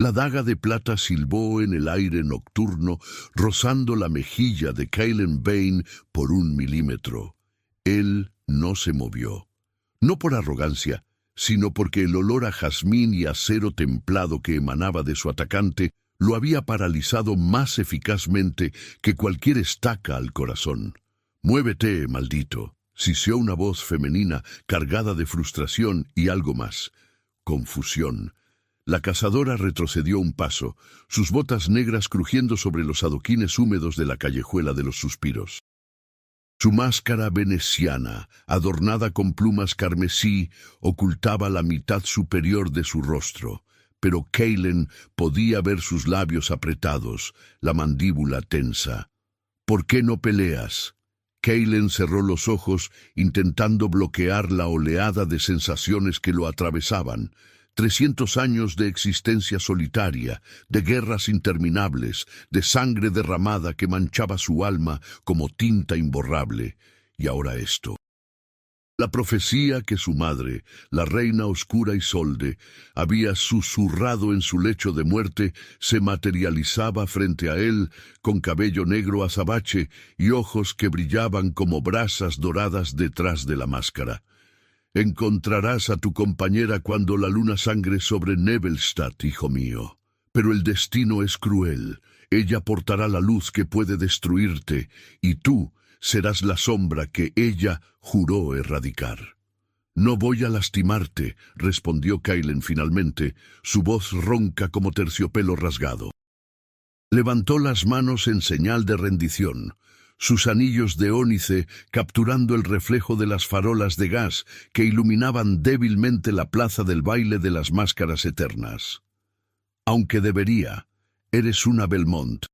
La daga de plata silbó en el aire nocturno, rozando la mejilla de Cailen Vane por 1 milímetro. Él no se movió. No por arrogancia, sino porque el olor a jazmín y acero templado que emanaba de su atacante lo había paralizado más eficazmente que cualquier estaca al corazón. «Muévete, maldito», siseó una voz femenina cargada de frustración y algo más: confusión. La cazadora retrocedió un paso, sus botas negras crujiendo sobre los adoquines húmedos de la callejuela de los suspiros. Su máscara veneciana, adornada con plumas carmesí, ocultaba la mitad superior de su rostro, pero Cailen podía ver sus labios apretados, la mandíbula tensa. «¿Por qué no peleas?». Cailen cerró los ojos, intentando bloquear la oleada de sensaciones que lo atravesaban. 300 años de existencia solitaria, de guerras interminables, de sangre derramada que manchaba su alma como tinta imborrable. Y ahora esto. La profecía que su madre, la reina oscura Isolde, había susurrado en su lecho de muerte, se materializaba frente a él, con cabello negro azabache y ojos que brillaban como brasas doradas detrás de la máscara. «Encontrarás a tu compañera cuando la luna sangre sobre Nebelstad, hijo mío. Pero el destino es cruel. Ella portará la luz que puede destruirte, y tú serás la sombra que ella juró erradicar». «No voy a lastimarte», respondió Cailen finalmente, su voz ronca como terciopelo rasgado. Levantó las manos en señal de rendición, sus anillos de ónice capturando el reflejo de las farolas de gas que iluminaban débilmente la plaza del baile de las máscaras eternas. «Aunque debería, eres una Belmont».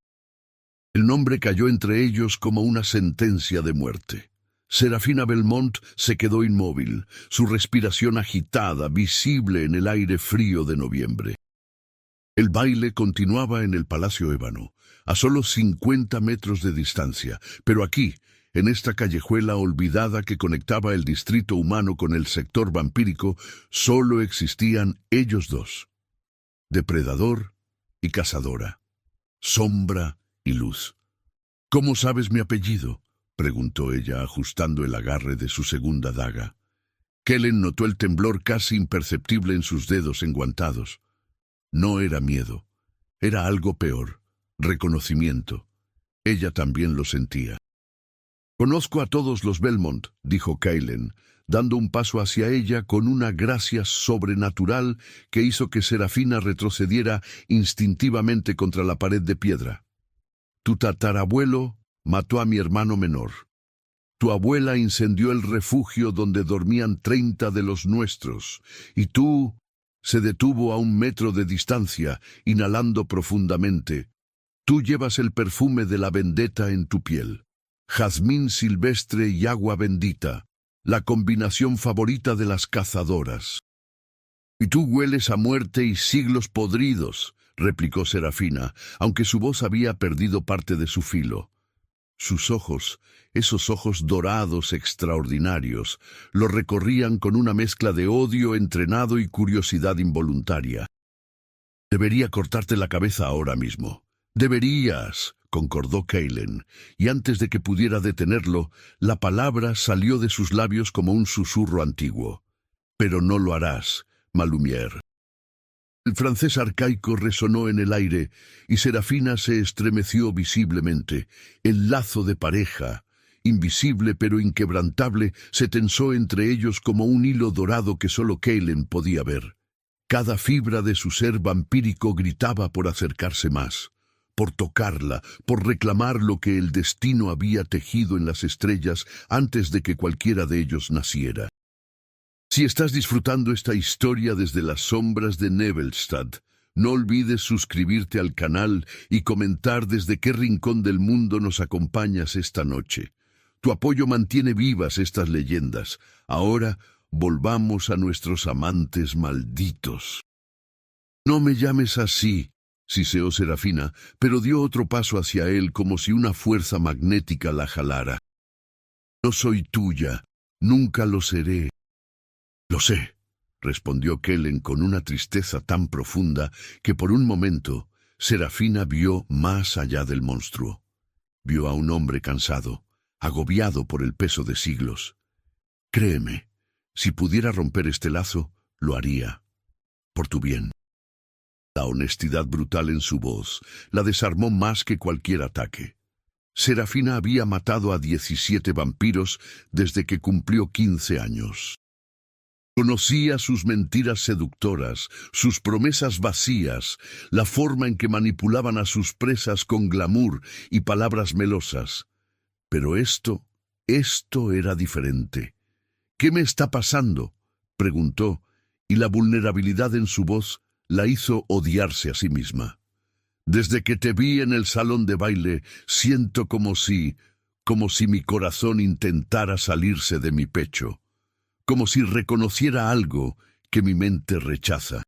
El nombre cayó entre ellos como una sentencia de muerte. Serafina Belmont se quedó inmóvil, su respiración agitada, visible en el aire frío de noviembre. El baile continuaba en el Palacio Ébano, a solo 50 metros de distancia, pero aquí, en esta callejuela olvidada que conectaba el distrito humano con el sector vampírico, solo existían ellos dos: depredador y cazadora, sombra y luz. «¿Cómo sabes mi apellido?», preguntó ella, ajustando el agarre de su segunda daga. Cailen notó el temblor casi imperceptible en sus dedos enguantados. No era miedo, era algo peor: reconocimiento. Ella también lo sentía. «Conozco a todos los Belmont», dijo Cailen, dando un paso hacia ella con una gracia sobrenatural que hizo que Serafina retrocediera instintivamente contra la pared de piedra. «Tu tatarabuelo mató a mi hermano menor. Tu abuela incendió el refugio donde dormían 30 de los nuestros, y tú...». Se detuvo a 1 metro de distancia, inhalando profundamente. «Tú llevas el perfume de la vendetta en tu piel. Jazmín silvestre y agua bendita, la combinación favorita de las cazadoras». «Y tú hueles a muerte y siglos podridos», replicó Serafina, aunque su voz había perdido parte de su filo. Sus ojos, esos ojos dorados extraordinarios, lo recorrían con una mezcla de odio entrenado y curiosidad involuntaria. «Debería cortarte la cabeza ahora mismo». «Deberías», concordó Cailen, y antes de que pudiera detenerlo, la palabra salió de sus labios como un susurro antiguo. «Pero no lo harás, Malumière». El francés arcaico resonó en el aire, y Serafina se estremeció visiblemente. El lazo de pareja, invisible pero inquebrantable, se tensó entre ellos como un hilo dorado que solo Cailen podía ver. Cada fibra de su ser vampírico gritaba por acercarse más, por tocarla, por reclamar lo que el destino había tejido en las estrellas antes de que cualquiera de ellos naciera. Si estás disfrutando esta historia desde las sombras de Nebelstad, no olvides suscribirte al canal y comentar desde qué rincón del mundo nos acompañas esta noche. Tu apoyo mantiene vivas estas leyendas. Ahora volvamos a nuestros amantes malditos. «No me llames así», siseó Serafina, pero dio otro paso hacia él como si una fuerza magnética la jalara. «No soy tuya, nunca lo seré». «Lo sé», respondió Kellen con una tristeza tan profunda que por un momento Serafina vio más allá del monstruo. Vio a un hombre cansado, agobiado por el peso de siglos. Créeme, si pudiera romper este lazo, lo haría. Por tu bien. La honestidad brutal en su voz la desarmó más que cualquier ataque. Serafina había matado a 17 vampiros desde que cumplió 15 años. Conocía sus mentiras seductoras, sus promesas vacías, la forma en que manipulaban a sus presas con glamour y palabras melosas. Pero esto era diferente. ¿Qué me está pasando?, preguntó, y la vulnerabilidad en su voz la hizo odiarse a sí misma. Desde que te vi en el salón de baile, siento como si mi corazón intentara salirse de mi pecho. Como si reconociera algo que mi mente rechaza.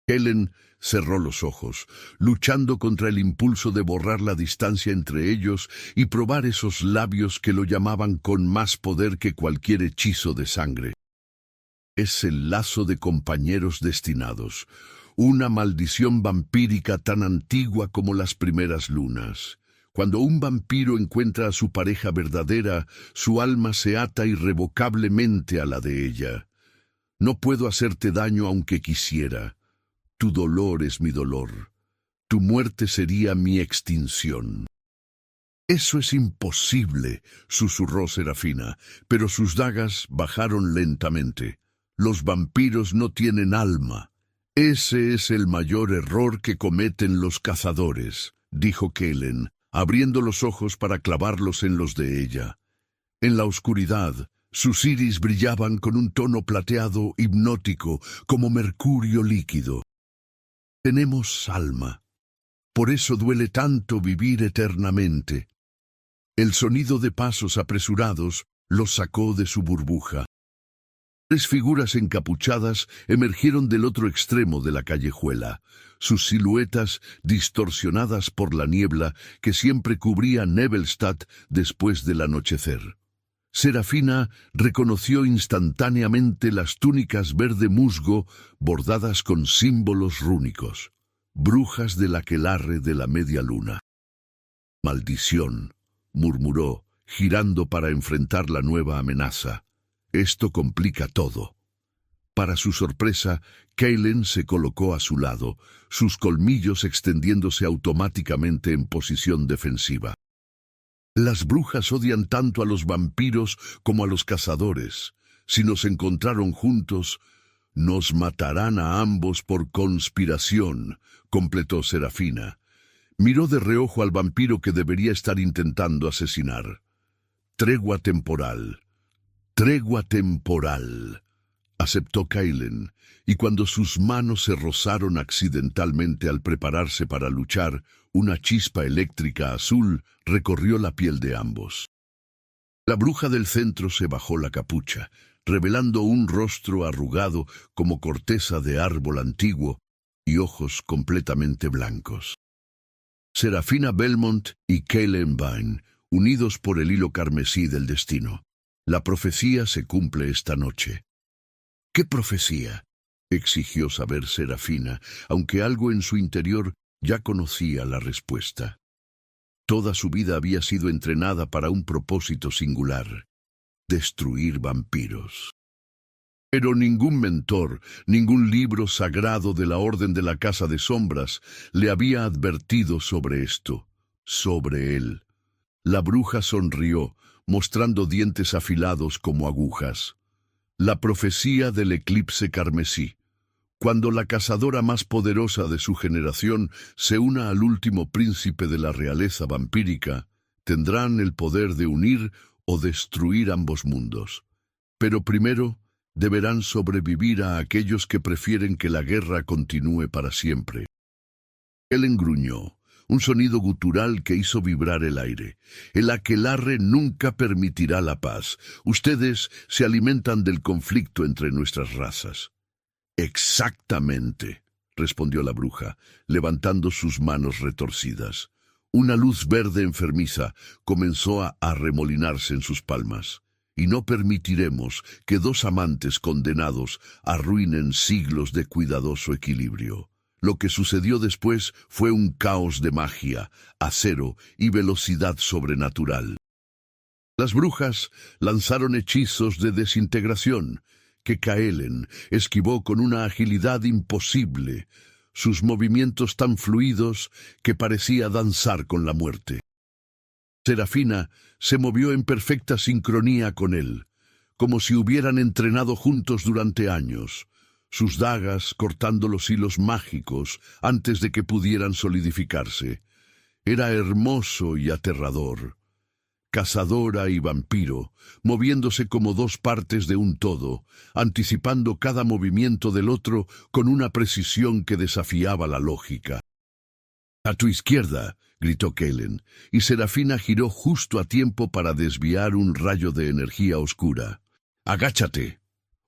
Kellen cerró los ojos, luchando contra el impulso de borrar la distancia entre ellos y probar esos labios que lo llamaban con más poder que cualquier hechizo de sangre. Es el lazo de compañeros destinados, una maldición vampírica tan antigua como las primeras lunas. Cuando un vampiro encuentra a su pareja verdadera, su alma se ata irrevocablemente a la de ella. No puedo hacerte daño aunque quisiera. Tu dolor es mi dolor. Tu muerte sería mi extinción. Eso es imposible, susurró Serafina, pero sus dagas bajaron lentamente. Los vampiros no tienen alma. Ese es el mayor error que cometen los cazadores, dijo Kellen, abriendo los ojos para clavarlos en los de ella. En la oscuridad, sus iris brillaban con un tono plateado hipnótico, como mercurio líquido. Tenemos alma. Por eso duele tanto vivir eternamente. El sonido de pasos apresurados los sacó de su burbuja. 3 figuras encapuchadas emergieron del otro extremo de la callejuela, sus siluetas distorsionadas por la niebla que siempre cubría Nebelstadt después del anochecer. Serafina reconoció instantáneamente las túnicas verde musgo bordadas con símbolos rúnicos, brujas del aquelarre de la media luna. «Maldición», murmuró, girando para enfrentar la nueva amenaza. «Esto complica todo». Para su sorpresa, Kellen se colocó a su lado, sus colmillos extendiéndose automáticamente en posición defensiva. Las brujas odian tanto a los vampiros como a los cazadores. Si nos encontraron juntos, nos matarán a ambos por conspiración, completó Serafina. Miró de reojo al vampiro que debería estar intentando asesinar. Tregua temporal. Tregua temporal, aceptó Kellen, y cuando sus manos se rozaron accidentalmente al prepararse para luchar, una chispa eléctrica azul recorrió la piel de ambos. La bruja del centro se bajó la capucha, revelando un rostro arrugado como corteza de árbol antiguo y ojos completamente blancos. Serafina Belmont y Kellen Vine, unidos por el hilo carmesí del destino. La profecía se cumple esta noche. ¿Qué profecía?, exigió saber Serafina, aunque algo en su interior ya conocía la respuesta. Toda su vida había sido entrenada para un propósito singular: destruir vampiros. Pero ningún mentor, ningún libro sagrado de la Orden de la Casa de Sombras le había advertido sobre esto, sobre él. La bruja sonrió, mostrando dientes afilados como agujas. La profecía del eclipse carmesí. Cuando la cazadora más poderosa de su generación se una al último príncipe de la realeza vampírica, tendrán el poder de unir o destruir ambos mundos. Pero primero deberán sobrevivir a aquellos que prefieren que la guerra continúe para siempre. Él gruñó, un sonido gutural que hizo vibrar el aire. El aquelarre nunca permitirá la paz. Ustedes se alimentan del conflicto entre nuestras razas. Exactamente, respondió la bruja, levantando sus manos retorcidas. Una luz verde enfermiza comenzó a arremolinarse en sus palmas. y no permitiremos que dos amantes condenados arruinen siglos de cuidadoso equilibrio. Lo que sucedió después fue un caos de magia, acero y velocidad sobrenatural. Las brujas lanzaron hechizos de desintegración, que Kaelen esquivó con una agilidad imposible, sus movimientos tan fluidos que parecía danzar con la muerte. Serafina se movió en perfecta sincronía con él, como si hubieran entrenado juntos durante años, sus dagas cortando los hilos mágicos antes de que pudieran solidificarse. Era hermoso y aterrador. Cazadora y vampiro, moviéndose como dos partes de un todo, anticipando cada movimiento del otro con una precisión que desafiaba la lógica. «A tu izquierda», gritó Kaelen, y Serafina giró justo a tiempo para desviar un rayo de energía oscura. «Agáchate»,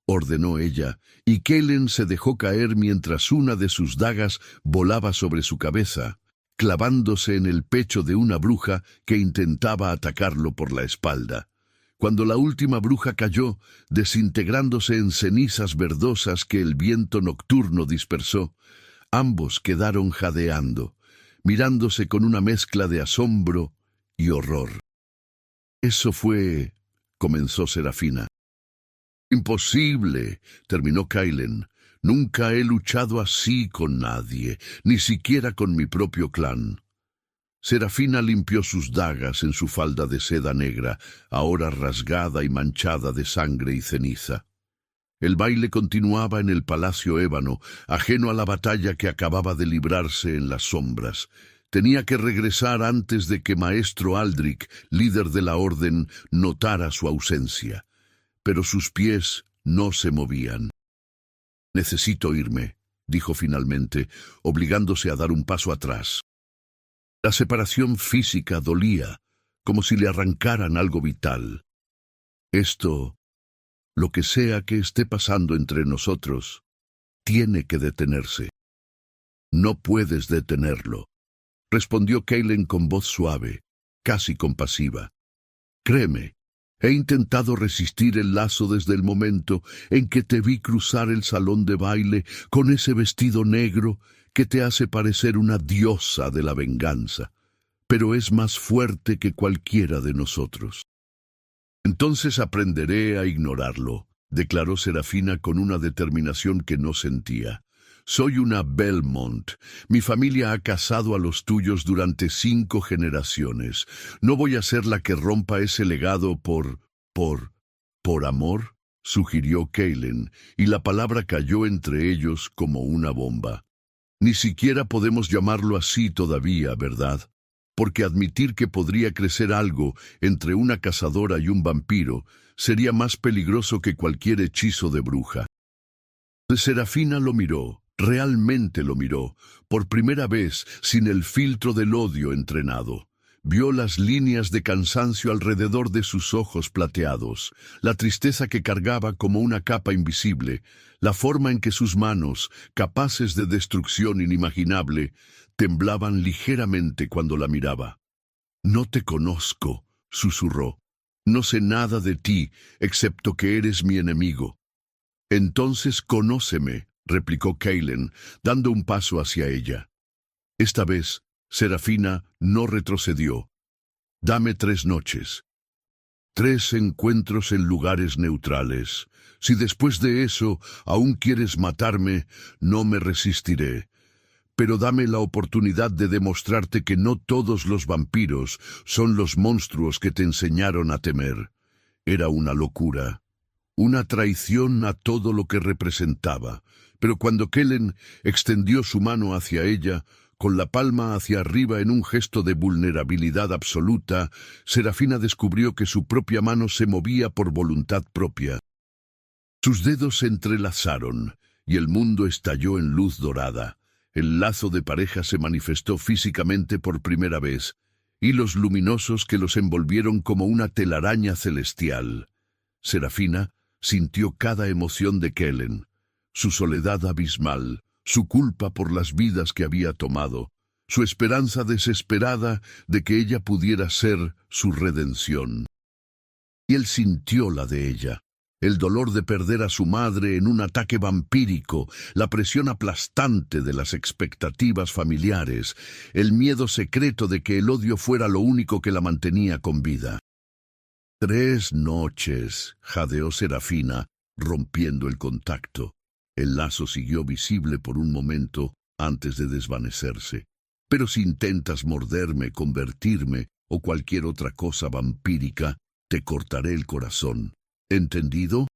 ordenó ella, y Kaelen se dejó caer mientras una de sus dagas volaba sobre su cabeza, clavándose en el pecho de una bruja que intentaba atacarlo por la espalda. Cuando la última bruja cayó, desintegrándose en cenizas verdosas que el viento nocturno dispersó, ambos quedaron jadeando, mirándose con una mezcla de asombro y horror. «Eso fue», comenzó Serafina. «Imposible», terminó Kaelen. «Nunca he luchado así con nadie, ni siquiera con mi propio clan». Serafina limpió sus dagas en su falda de seda negra, ahora rasgada y manchada de sangre y ceniza. El baile continuaba en el Palacio Ébano, ajeno a la batalla que acababa de librarse en las sombras. Tenía que regresar antes de que Maestro Aldrich, líder de la Orden, notara su ausencia. Pero sus pies no se movían. «Necesito irme», dijo finalmente, obligándose a dar un paso atrás. La separación física dolía, como si le arrancaran algo vital. «Esto, lo que sea que esté pasando entre nosotros, tiene que detenerse». «No puedes detenerlo», respondió Kaelen con voz suave, casi compasiva. «Créeme, he intentado resistir el lazo desde el momento en que te vi cruzar el salón de baile con ese vestido negro que te hace parecer una diosa de la venganza, pero es más fuerte que cualquiera de nosotros». «Entonces aprenderé a ignorarlo», declaró Serafina con una determinación que no sentía. «Soy una Belmont. Mi familia ha cazado a los tuyos durante 5 generaciones. No voy a ser la que rompa ese legado por amor», sugirió Kaelen, y la palabra cayó entre ellos como una bomba. «Ni siquiera podemos llamarlo así todavía, ¿verdad? Porque admitir que podría crecer algo entre una cazadora y un vampiro sería más peligroso que cualquier hechizo de bruja». Serafina lo miró. Realmente lo miró, por primera vez sin el filtro del odio entrenado. Vio las líneas de cansancio alrededor de sus ojos plateados, la tristeza que cargaba como una capa invisible, la forma en que sus manos, capaces de destrucción inimaginable, temblaban ligeramente cuando la miraba. «No te conozco», susurró. «No sé nada de ti, excepto que eres mi enemigo». «Entonces conóceme», replicó Kaelen, dando un paso hacia ella. Esta vez, Serafina no retrocedió. «Dame 3 noches. 3 encuentros en lugares neutrales. Si después de eso aún quieres matarme, no me resistiré. Pero dame la oportunidad de demostrarte que no todos los vampiros son los monstruos que te enseñaron a temer». Era una locura, una traición a todo lo que representaba. Pero cuando Kaelen extendió su mano hacia ella, con la palma hacia arriba en un gesto de vulnerabilidad absoluta, Serafina descubrió que su propia mano se movía por voluntad propia. Sus dedos se entrelazaron, y el mundo estalló en luz dorada. El lazo de pareja se manifestó físicamente por primera vez, hilos luminosos que los envolvieron como una telaraña celestial. Serafina sintió cada emoción de Kaelen. Su soledad abismal, su culpa por las vidas que había tomado, su esperanza desesperada de que ella pudiera ser su redención. y él sintió la de ella. El dolor de perder a su madre en un ataque vampírico, la presión aplastante de las expectativas familiares, el miedo secreto de que el odio fuera lo único que la mantenía con vida. 3 noches, jadeó Serafina, rompiendo el contacto. El lazo siguió visible por un momento antes de desvanecerse. Pero si intentas morderme, convertirme o cualquier otra cosa vampírica, te cortaré el corazón. ¿Entendido?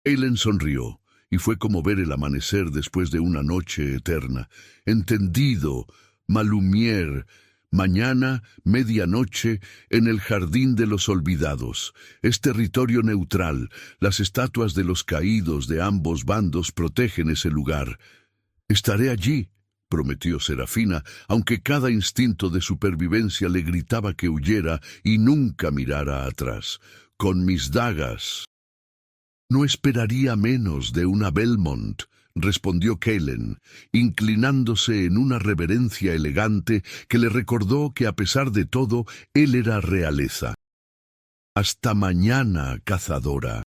Kaelen sonrió, y fue como ver el amanecer después de una noche eterna. Entendido, Malumier. Mañana, medianoche, en el Jardín de los Olvidados. Es territorio neutral. Las estatuas de los caídos de ambos bandos protegen ese lugar. Estaré allí, prometió Serafina, aunque cada instinto de supervivencia le gritaba que huyera y nunca mirara atrás. Con mis dagas. No esperaría menos de una Belmont, respondió Kaelen, inclinándose en una reverencia elegante que le recordó que a pesar de todo, él era realeza. Hasta mañana, cazadora.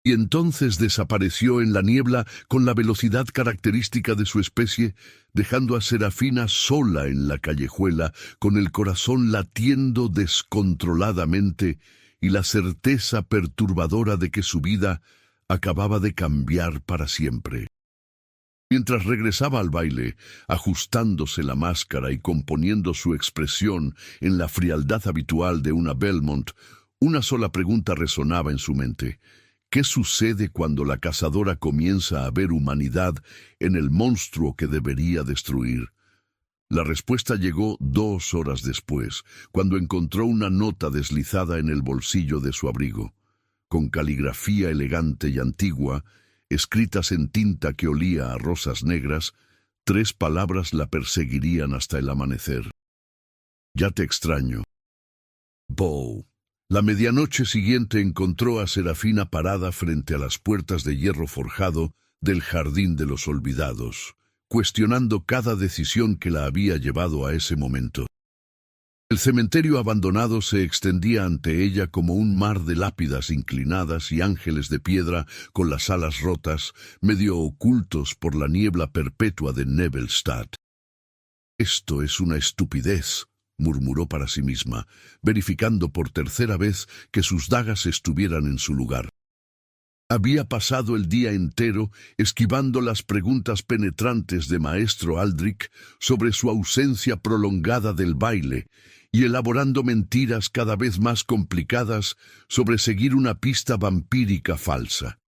Y entonces desapareció en la niebla con la velocidad característica de su especie, dejando a Serafina sola en la callejuela, con el corazón latiendo descontroladamente y la certeza perturbadora de que su vida acababa de cambiar para siempre. Mientras regresaba al baile, ajustándose la máscara y componiendo su expresión en la frialdad habitual de una Belmont, una sola pregunta resonaba en su mente. ¿Qué sucede cuando la cazadora comienza a ver humanidad en el monstruo que debería destruir? La respuesta llegó 2 horas después, cuando encontró una nota deslizada en el bolsillo de su abrigo. Con caligrafía elegante y antigua, escritas en tinta que olía a rosas negras, 3 palabras la perseguirían hasta el amanecer. Ya te extraño. Bow. La medianoche siguiente encontró a Serafina parada frente a las puertas de hierro forjado del Jardín de los Olvidados, cuestionando cada decisión que la había llevado a ese momento. El cementerio abandonado se extendía ante ella como un mar de lápidas inclinadas y ángeles de piedra con las alas rotas, medio ocultos por la niebla perpetua de Nebelstad. «Esto es una estupidez», murmuró para sí misma, verificando por tercera vez que sus dagas estuvieran en su lugar. Había pasado el día entero esquivando las preguntas penetrantes de Maestro Aldrich sobre su ausencia prolongada del baile y elaborando mentiras cada vez más complicadas sobre seguir una pista vampírica falsa.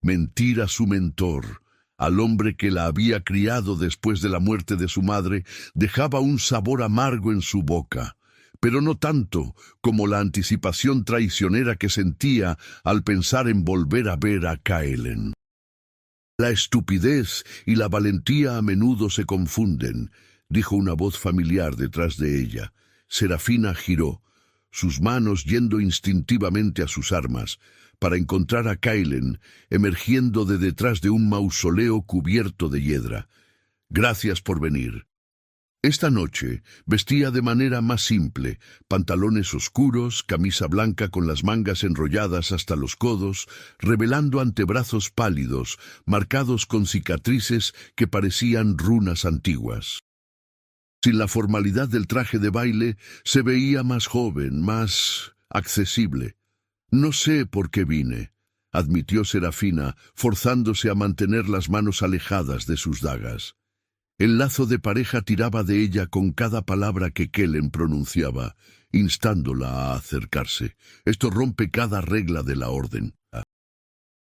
Mentir a su mentor, al hombre que la había criado después de la muerte de su madre, dejaba un sabor amargo en su boca, pero no tanto como la anticipación traicionera que sentía al pensar en volver a ver a Kaelen. La estupidez y la valentía a menudo se confunden, dijo una voz familiar detrás de ella. Serafina giró, sus manos yendo instintivamente a sus armas, para encontrar a Kaelen emergiendo de detrás de un mausoleo cubierto de hiedra. «Gracias por venir». Esta noche vestía de manera más simple, pantalones oscuros, camisa blanca con las mangas enrolladas hasta los codos, revelando antebrazos pálidos, marcados con cicatrices que parecían runas antiguas. Sin la formalidad del traje de baile, se veía más joven, más accesible. «No sé por qué vine», admitió Serafina, forzándose a mantener las manos alejadas de sus dagas. El lazo de pareja tiraba de ella con cada palabra que Kaelen pronunciaba, instándola a acercarse. Esto rompe cada regla de la orden.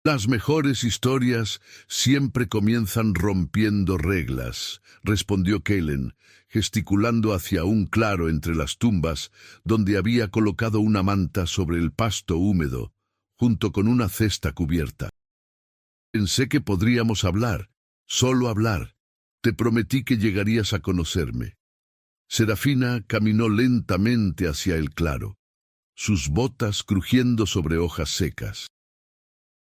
«Las mejores historias siempre comienzan rompiendo reglas», respondió Kaelen, gesticulando hacia un claro entre las tumbas, donde había colocado una manta sobre el pasto húmedo, junto con una cesta cubierta. «Pensé que podríamos hablar, solo hablar. Te prometí que llegarías a conocerme». Serafina caminó lentamente hacia el claro, sus botas crujiendo sobre hojas secas.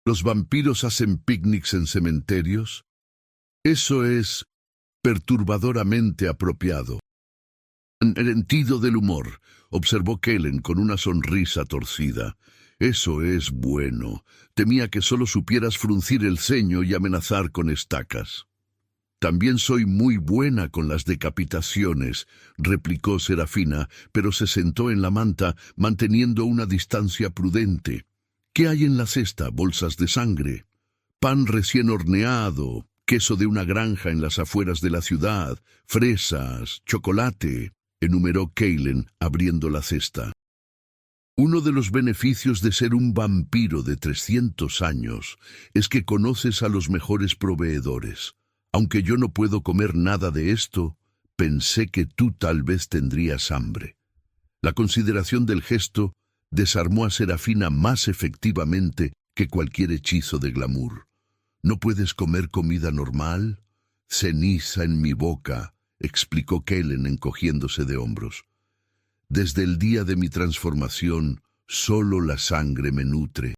¿Los vampiros hacen picnics en cementerios? Eso es perturbadoramente apropiado. Sentido del humor, observó Kellen con una sonrisa torcida. Eso es bueno. Temía que solo supieras fruncir el ceño y amenazar con estacas. También soy muy buena con las decapitaciones, replicó Serafina, pero se sentó en la manta, manteniendo una distancia prudente. ¿Qué hay en la cesta? Bolsas de sangre, pan recién horneado, queso de una granja en las afueras de la ciudad, fresas, chocolate, enumeró Kellen, abriendo la cesta. Uno de los beneficios de ser un vampiro de 300 años es que conoces a los mejores proveedores. Aunque yo no puedo comer nada de esto, pensé que tú tal vez tendrías hambre. La consideración del gesto desarmó a Serafina más efectivamente que cualquier hechizo de glamour. ¿No puedes comer comida normal? Ceniza en mi boca, explicó Kellen encogiéndose de hombros. Desde el día de mi transformación, solo la sangre me nutre.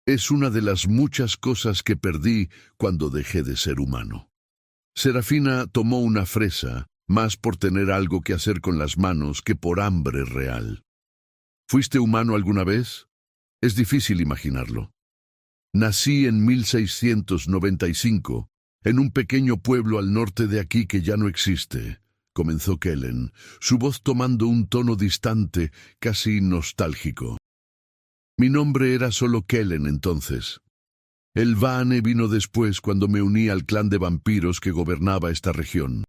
Es una de las muchas cosas que perdí cuando dejé de ser humano. Serafina tomó una fresa, más por tener algo que hacer con las manos que por hambre real. ¿Fuiste humano alguna vez? Es difícil imaginarlo. Nací en 1695, en un pequeño pueblo al norte de aquí que ya no existe, comenzó Kellen, su voz tomando un tono distante, casi nostálgico. Mi nombre era solo Kellen entonces. El Vane vino después cuando me uní al clan de vampiros que gobernaba esta región.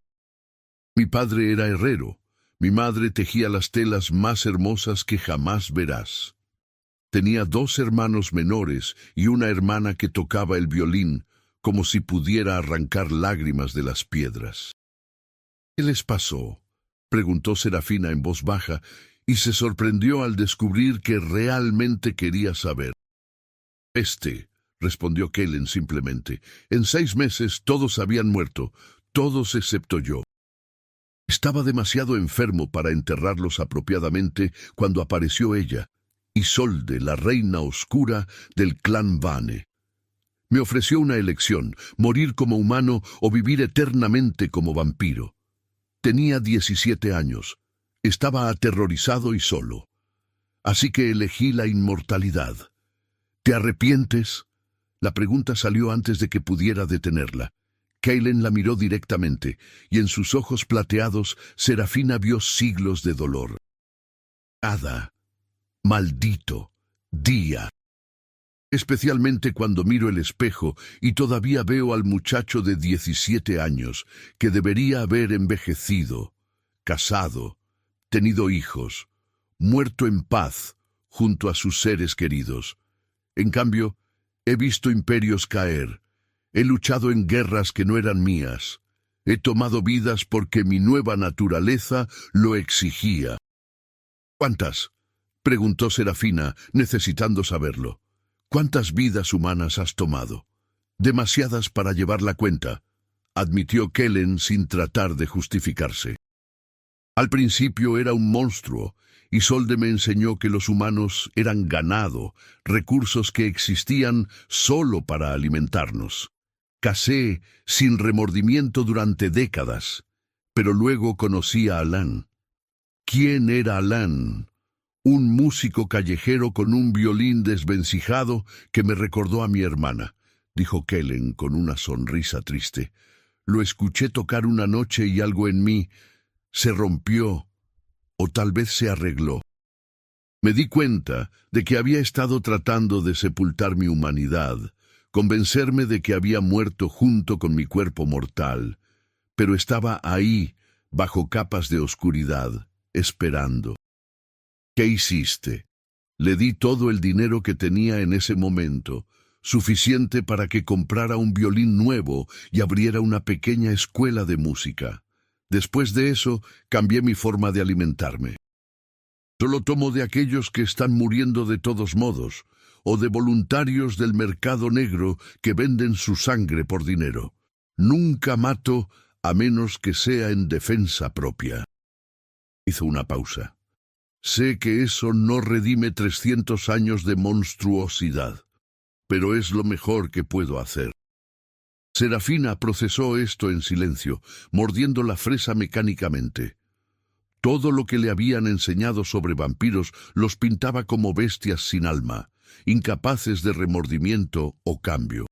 Mi padre era herrero, mi madre tejía las telas más hermosas que jamás verás. Tenía 2 hermanos menores y una hermana que tocaba el violín, como si pudiera arrancar lágrimas de las piedras. ¿Qué les pasó?, preguntó Serafina en voz baja, y se sorprendió al descubrir que realmente quería saber. Respondió Kellen simplemente. En 6 meses todos habían muerto, todos excepto yo. Estaba demasiado enfermo para enterrarlos apropiadamente cuando apareció ella, Isolde, la reina oscura del clan Vane. Me ofreció una elección, morir como humano o vivir eternamente como vampiro. Tenía 17 años. Estaba aterrorizado y solo. Así que elegí la inmortalidad. ¿Te arrepientes? La pregunta salió antes de que pudiera detenerla. Kellen la miró directamente, y en sus ojos plateados, Serafina vio siglos de dolor. Hada, maldito, día. Especialmente cuando miro el espejo y todavía veo al muchacho de 17 años, que debería haber envejecido, casado, tenido hijos, muerto en paz junto a sus seres queridos. En cambio, he visto imperios caer, he luchado en guerras que no eran mías, he tomado vidas porque mi nueva naturaleza lo exigía. ¿Cuántas?, preguntó Serafina, necesitando saberlo. ¿Cuántas vidas humanas has tomado? Demasiadas para llevar la cuenta, admitió Kellen sin tratar de justificarse. Al principio era un monstruo, y Isolde me enseñó que los humanos eran ganado, recursos que existían solo para alimentarnos. Cacé sin remordimiento durante décadas, pero luego conocí a Alan. ¿Quién era Alan? Un músico callejero con un violín desvencijado que me recordó a mi hermana, dijo Kellen con una sonrisa triste. Lo escuché tocar una noche y algo en mí se rompió, o tal vez se arregló. Me di cuenta de que había estado tratando de sepultar mi humanidad, convencerme de que había muerto junto con mi cuerpo mortal, pero estaba ahí, bajo capas de oscuridad, esperando. ¿Qué hiciste? Le di todo el dinero que tenía en ese momento, suficiente para que comprara un violín nuevo y abriera una pequeña escuela de música. Después de eso, cambié mi forma de alimentarme. Solo tomo de aquellos que están muriendo de todos modos, o de voluntarios del mercado negro que venden su sangre por dinero. Nunca mato a menos que sea en defensa propia. Hizo una pausa. Sé que eso no redime 300 años de monstruosidad, pero es lo mejor que puedo hacer. Serafina procesó esto en silencio, mordiendo la fresa mecánicamente. Todo lo que le habían enseñado sobre vampiros los pintaba como bestias sin alma, incapaces de remordimiento o cambio.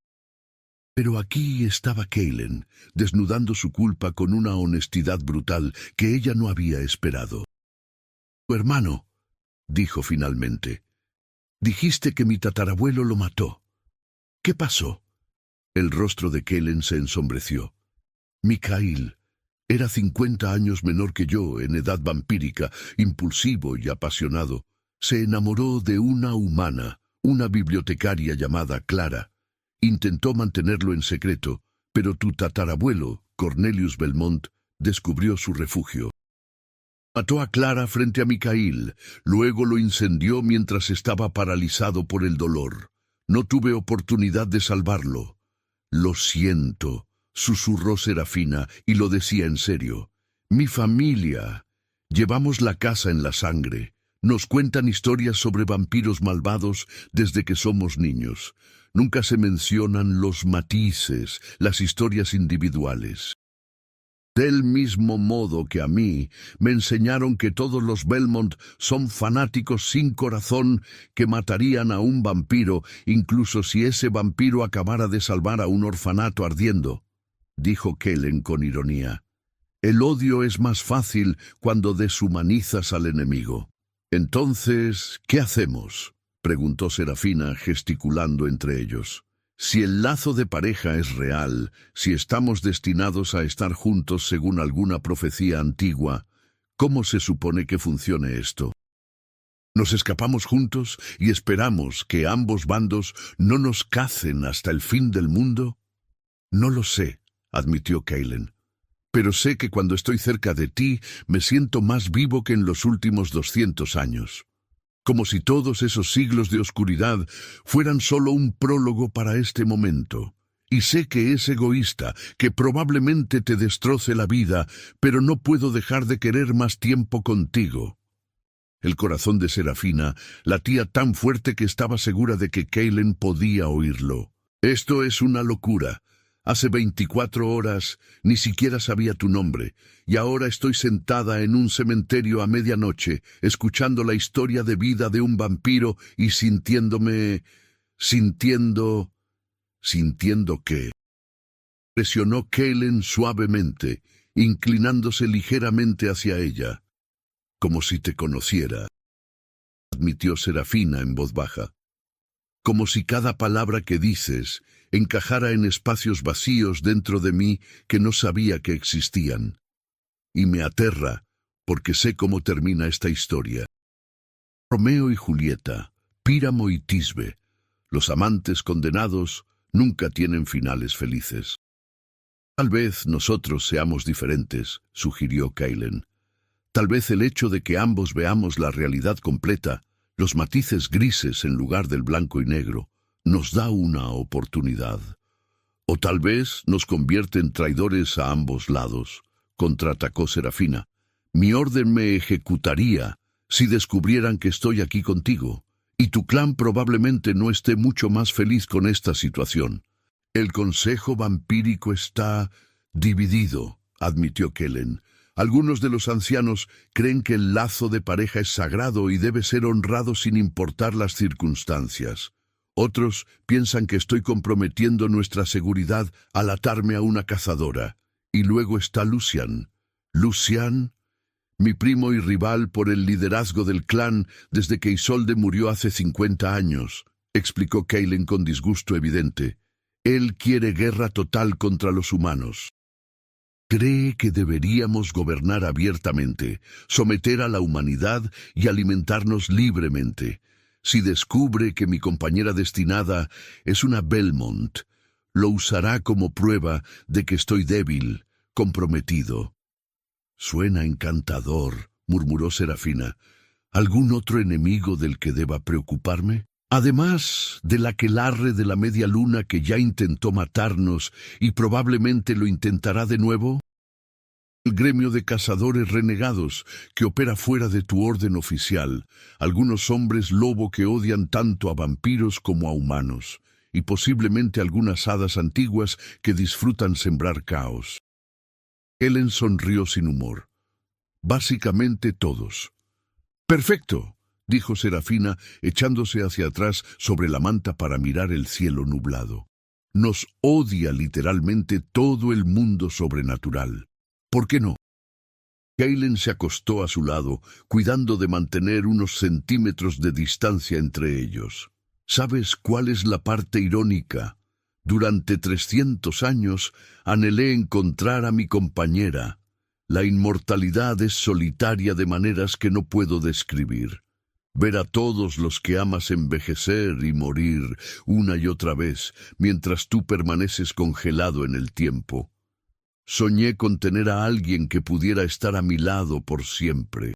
Pero aquí estaba Cailen, desnudando su culpa con una honestidad brutal que ella no había esperado. «Tu hermano», dijo finalmente, «dijiste que mi tatarabuelo lo mató. ¿Qué pasó?» El rostro de Cailen se ensombreció. «Mikhail era 50 años menor que yo en edad vampírica, impulsivo y apasionado. Se enamoró de una humana, una bibliotecaria llamada Clara. Intentó mantenerlo en secreto, pero tu tatarabuelo, Cornelius Belmont, descubrió su refugio. Mató a Clara frente a Mikhail, luego lo incendió mientras estaba paralizado por el dolor. No tuve oportunidad de salvarlo. Lo siento», susurró Serafina, y lo decía en serio. «Mi familia. Llevamos la casa en la sangre. Nos cuentan historias sobre vampiros malvados desde que somos niños. Nunca se mencionan los matices, las historias individuales. Del mismo modo que a mí me enseñaron que todos los Belmont son fanáticos sin corazón que matarían a un vampiro, incluso si ese vampiro acabara de salvar a un orfanato ardiendo», dijo Cailen con ironía. «El odio es más fácil cuando deshumanizas al enemigo». «Entonces, ¿qué hacemos?», preguntó Serafina, gesticulando entre ellos. «Si el lazo de pareja es real, si estamos destinados a estar juntos según alguna profecía antigua, ¿cómo se supone que funcione esto? ¿Nos escapamos juntos y esperamos que ambos bandos no nos cacen hasta el fin del mundo?» «No lo sé», admitió Cailen. «Pero sé que cuando estoy cerca de ti me siento más vivo que en los últimos 200 años. Como si todos esos siglos de oscuridad fueran solo un prólogo para este momento. Y sé que es egoísta, que probablemente te destroce la vida, pero no puedo dejar de querer más tiempo contigo». El corazón de Serafina latía tan fuerte que estaba segura de que Cailen podía oírlo. «Esto es una locura. Hace 24 horas ni siquiera sabía tu nombre, y ahora estoy sentada en un cementerio a medianoche, escuchando la historia de vida de un vampiro y sintiendo que...» Presionó Cailen suavemente, inclinándose ligeramente hacia ella. «Como si te conociera», admitió Serafina en voz baja. «Como si cada palabra que dices encajara en espacios vacíos dentro de mí que no sabía que existían. Y me aterra, porque sé cómo termina esta historia. Romeo y Julieta, Píramo y Tisbe, los amantes condenados nunca tienen finales felices». «Tal vez nosotros seamos diferentes», sugirió Cailen. «Tal vez el hecho de que ambos veamos la realidad completa, los matices grises en lugar del blanco y negro, nos da una oportunidad. O tal vez nos convierte en traidores a ambos lados», contraatacó Serafina. «Mi orden me ejecutaría si descubrieran que estoy aquí contigo, y tu clan probablemente no esté mucho más feliz con esta situación». «El consejo vampírico está dividido», admitió Cailen. «Algunos de los ancianos creen que el lazo de pareja es sagrado y debe ser honrado sin importar las circunstancias. Otros piensan que estoy comprometiendo nuestra seguridad al atarme a una cazadora. Y luego está Lucian. Lucian, mi primo y rival por el liderazgo del clan desde que Isolde murió hace 50 años», explicó Cailen con disgusto evidente. «Él quiere guerra total contra los humanos. Cree que deberíamos gobernar abiertamente, someter a la humanidad y alimentarnos libremente. Si descubre que mi compañera destinada es una Belmont, lo usará como prueba de que estoy débil, comprometido». «Suena encantador», murmuró Serafina. «¿Algún otro enemigo del que deba preocuparme? Además del aquelarre de la media luna que ya intentó matarnos y probablemente lo intentará de nuevo. El gremio de cazadores renegados que opera fuera de tu orden oficial, algunos hombres lobo que odian tanto a vampiros como a humanos, y posiblemente algunas hadas antiguas que disfrutan sembrar caos». Helen sonrió sin humor. Básicamente todos. «Perfecto», dijo Serafina, echándose hacia atrás sobre la manta para mirar el cielo nublado. «Nos odia literalmente todo el mundo sobrenatural. ¿Por qué no?» Kaylen se acostó a su lado, cuidando de mantener unos centímetros de distancia entre ellos. ¿Sabes cuál es la parte irónica? Durante 300 años anhelé encontrar a mi compañera. La inmortalidad es solitaria de maneras que no puedo describir. Ver a todos los que amas envejecer y morir una y otra vez, mientras tú permaneces congelado en el tiempo. Soñé con tener a alguien que pudiera estar a mi lado por siempre.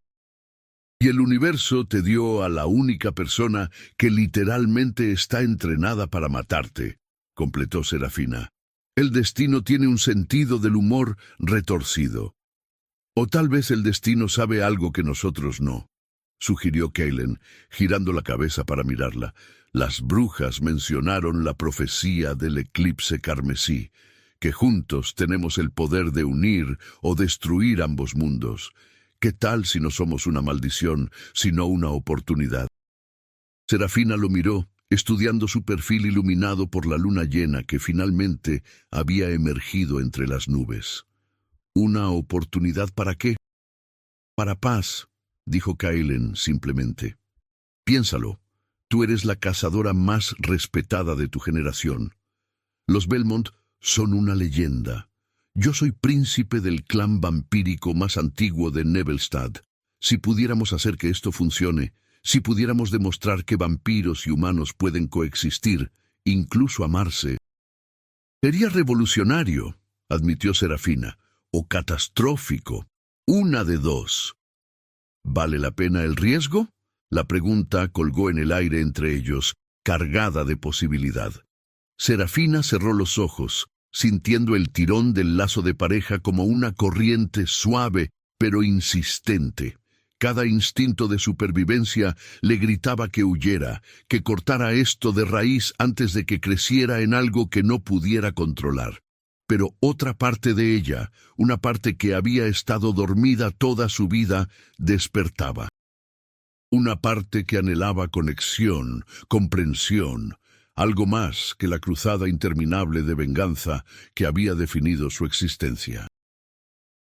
Y el universo te dio a la única persona que literalmente está entrenada para matarte, completó Serafina. El destino tiene un sentido del humor retorcido. O tal vez el destino sabe algo que nosotros no, sugirió Kaylen, girando la cabeza para mirarla. Las brujas mencionaron la profecía del eclipse carmesí, que juntos tenemos el poder de unir o destruir ambos mundos. ¿Qué tal si no somos una maldición, sino una oportunidad? Serafina lo miró, estudiando su perfil iluminado por la luna llena que finalmente había emergido entre las nubes. ¿Una oportunidad para qué? Para paz, dijo Kaylen simplemente. Piénsalo, tú eres la cazadora más respetada de tu generación. Los Belmont son una leyenda. Yo soy príncipe del clan vampírico más antiguo de Nebelstad. Si pudiéramos hacer que esto funcione, si pudiéramos demostrar que vampiros y humanos pueden coexistir, incluso amarse, sería revolucionario, admitió Serafina, o catastrófico. Una de dos. ¿Vale la pena el riesgo? La pregunta colgó en el aire entre ellos, cargada de posibilidad. Serafina cerró los ojos, sintiendo el tirón del lazo de pareja como una corriente suave pero insistente. Cada instinto de supervivencia le gritaba que huyera, que cortara esto de raíz antes de que creciera en algo que no pudiera controlar. Pero otra parte de ella, una parte que había estado dormida toda su vida, despertaba. Una parte que anhelaba conexión, comprensión, algo más que la cruzada interminable de venganza que había definido su existencia.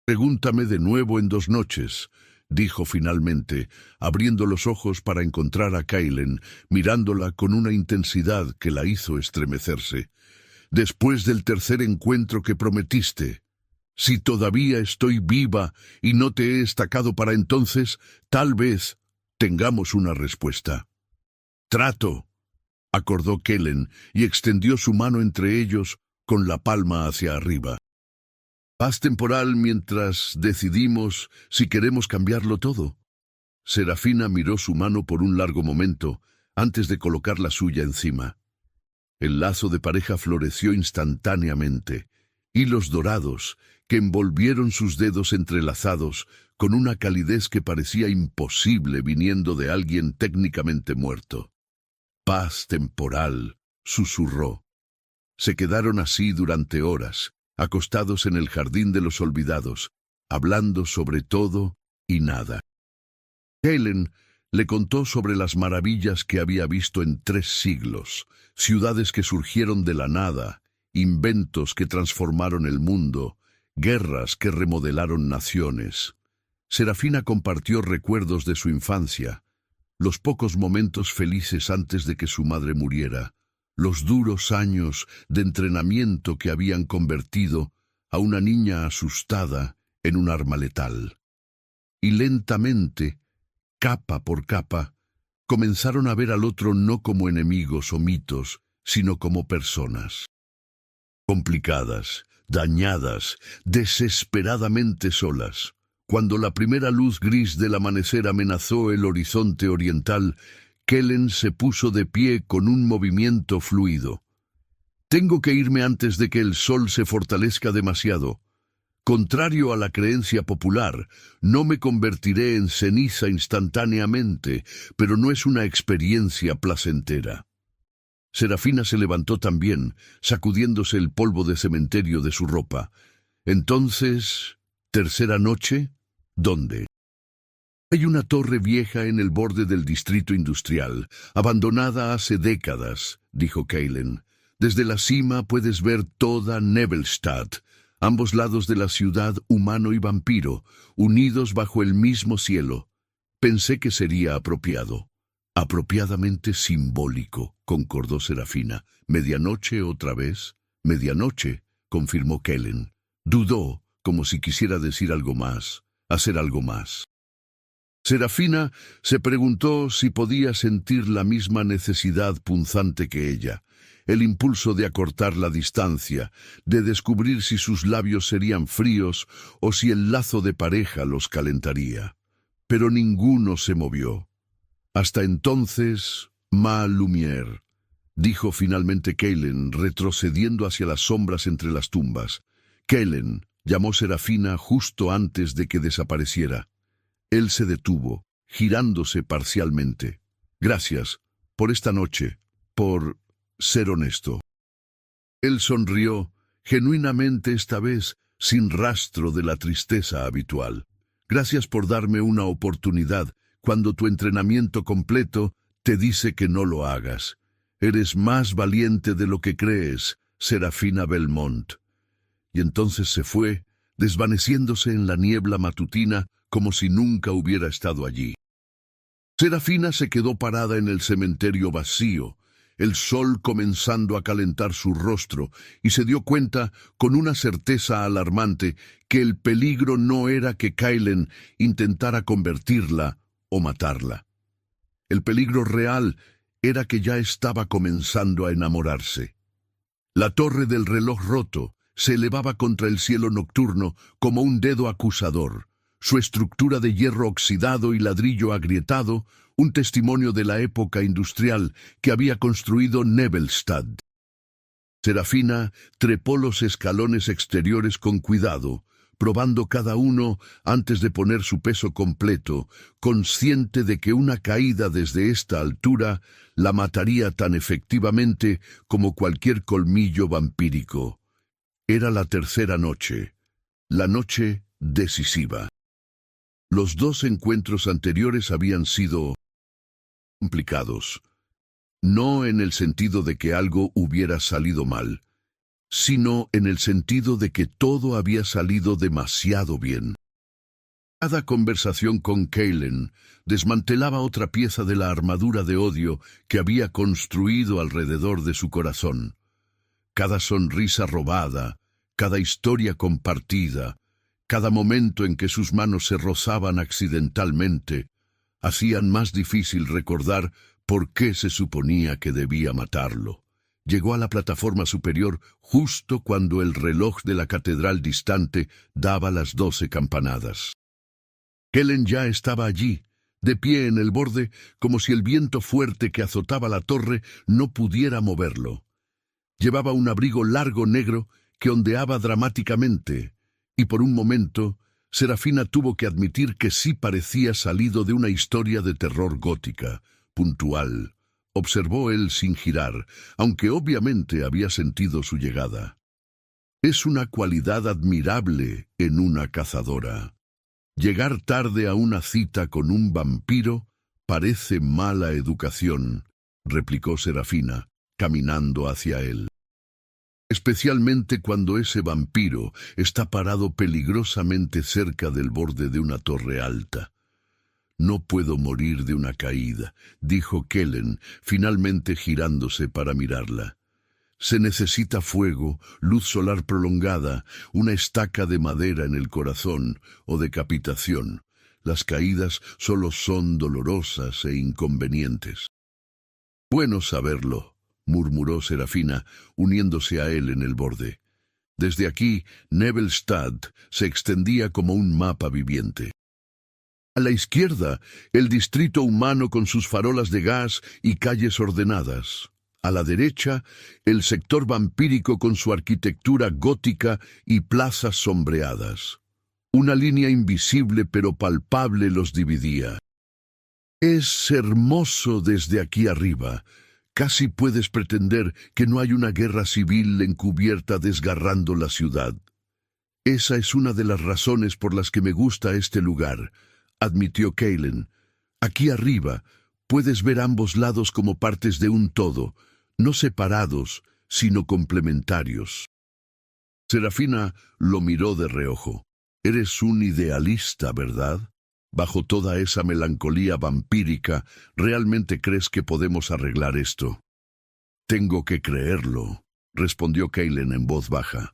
«Pregúntame de nuevo en 2 noches», dijo finalmente, abriendo los ojos para encontrar a Kaylen, mirándola con una intensidad que la hizo estremecerse. «Después del tercer encuentro que prometiste. Si todavía estoy viva y no te he estacado para entonces, tal vez tengamos una respuesta». «Trato», acordó Kaylen y extendió su mano entre ellos con la palma hacia arriba. «Paz temporal mientras decidimos si queremos cambiarlo todo». Serafina miró su mano por un largo momento antes de colocar la suya encima. El lazo de pareja floreció instantáneamente, hilos dorados que envolvieron sus dedos entrelazados con una calidez que parecía imposible viniendo de alguien técnicamente muerto. «Paz temporal», susurró. Se quedaron así durante horas, acostados en el jardín de los olvidados, hablando sobre todo y nada. Kaylen le contó sobre las maravillas que había visto en 3 siglos, ciudades que surgieron de la nada, inventos que transformaron el mundo, guerras que remodelaron naciones. Serafina compartió recuerdos de su infancia, los pocos momentos felices antes de que su madre muriera, los duros años de entrenamiento que habían convertido a una niña asustada en un arma letal. Y lentamente, capa por capa, comenzaron a ver al otro no como enemigos o mitos, sino como personas. Complicadas, dañadas, desesperadamente solas. Cuando la primera luz gris del amanecer amenazó el horizonte oriental, Kaylen se puso de pie con un movimiento fluido. «Tengo que irme antes de que el sol se fortalezca demasiado. Contrario a la creencia popular, no me convertiré en ceniza instantáneamente, pero no es una experiencia placentera». Serafina se levantó también, sacudiéndose el polvo de cementerio de su ropa. «Entonces, ¿tercera noche? ¿Dónde?». Hay una torre vieja en el borde del distrito industrial, abandonada hace décadas, dijo Kaylen. Desde la cima puedes ver toda Nebelstad, ambos lados de la ciudad, humano y vampiro, unidos bajo el mismo cielo. Pensé que sería apropiado. Apropiadamente simbólico, concordó Serafina. ¿Medianoche otra vez? Medianoche, confirmó Kaylen. Dudó, como si quisiera decir algo más, hacer algo más. Serafina se preguntó si podía sentir la misma necesidad punzante que ella, el impulso de acortar la distancia, de descubrir si sus labios serían fríos o si el lazo de pareja los calentaría. Pero ninguno se movió. Hasta entonces, ma lumière, dijo finalmente Kaylen, retrocediendo hacia las sombras entre las tumbas. Kaylen, llamó Serafina justo antes de que desapareciera. Él se detuvo, girándose parcialmente. Gracias, por esta noche, por ser honesto. Él sonrió, genuinamente esta vez, sin rastro de la tristeza habitual. Gracias por darme una oportunidad, cuando tu entrenamiento completo te dice que no lo hagas. Eres más valiente de lo que crees, Serafina Belmont. Y entonces se fue, desvaneciéndose en la niebla matutina, como si nunca hubiera estado allí. Serafina se quedó parada en el cementerio vacío, el sol comenzando a calentar su rostro, y se dio cuenta, con una certeza alarmante, que el peligro no era que Kaylen intentara convertirla o matarla. El peligro real era que ya estaba comenzando a enamorarse. La torre del reloj roto se elevaba contra el cielo nocturno como un dedo acusador, su estructura de hierro oxidado y ladrillo agrietado, un testimonio de la época industrial que había construido Nebelstad. Serafina trepó los escalones exteriores con cuidado, probando cada uno antes de poner su peso completo, consciente de que una caída desde esta altura la mataría tan efectivamente como cualquier colmillo vampírico. Era la tercera noche, la noche decisiva. Los dos encuentros anteriores habían sido complicados, no en el sentido de que algo hubiera salido mal, sino en el sentido de que todo había salido demasiado bien. Cada conversación con Kaylen desmantelaba otra pieza de la armadura de odio que había construido alrededor de su corazón. Cada sonrisa robada, cada historia compartida, cada momento en que sus manos se rozaban accidentalmente, hacían más difícil recordar por qué se suponía que debía matarlo. Llegó a la plataforma superior justo cuando el reloj de la catedral distante daba las 12 campanadas. Kaylen ya estaba allí, de pie en el borde, como si el viento fuerte que azotaba la torre no pudiera moverlo. Llevaba un abrigo largo negro que ondeaba dramáticamente, y por un momento, Serafina tuvo que admitir que sí parecía salido de una historia de terror gótica, puntual. Observó él sin girar, aunque obviamente había sentido su llegada. Es una cualidad admirable en una cazadora. Llegar tarde a una cita con un vampiro parece mala educación, replicó Serafina, caminando hacia él. Especialmente cuando ese vampiro está parado peligrosamente cerca del borde de una torre alta. No puedo morir de una caída, dijo Kaylen, finalmente girándose para mirarla. Se necesita fuego, luz solar prolongada, una estaca de madera en el corazón o decapitación. Las caídas solo son dolorosas e inconvenientes. Bueno saberlo, murmuró Serafina, uniéndose a él en el borde. Desde aquí, Nebelstad se extendía como un mapa viviente. A la izquierda, el distrito humano con sus farolas de gas y calles ordenadas. A la derecha, el sector vampírico con su arquitectura gótica y plazas sombreadas. Una línea invisible pero palpable los dividía. Es hermoso desde aquí arriba. Casi puedes pretender que no hay una guerra civil encubierta desgarrando la ciudad. Esa es una de las razones por las que me gusta este lugar. admitió Kaylen. Aquí arriba puedes ver ambos lados como partes de un todo, no separados, sino complementarios. Serafina lo miró de reojo. Eres un idealista, ¿verdad? Bajo toda esa melancolía vampírica, ¿realmente crees que podemos arreglar esto? Tengo que creerlo, respondió Kaylen en voz baja.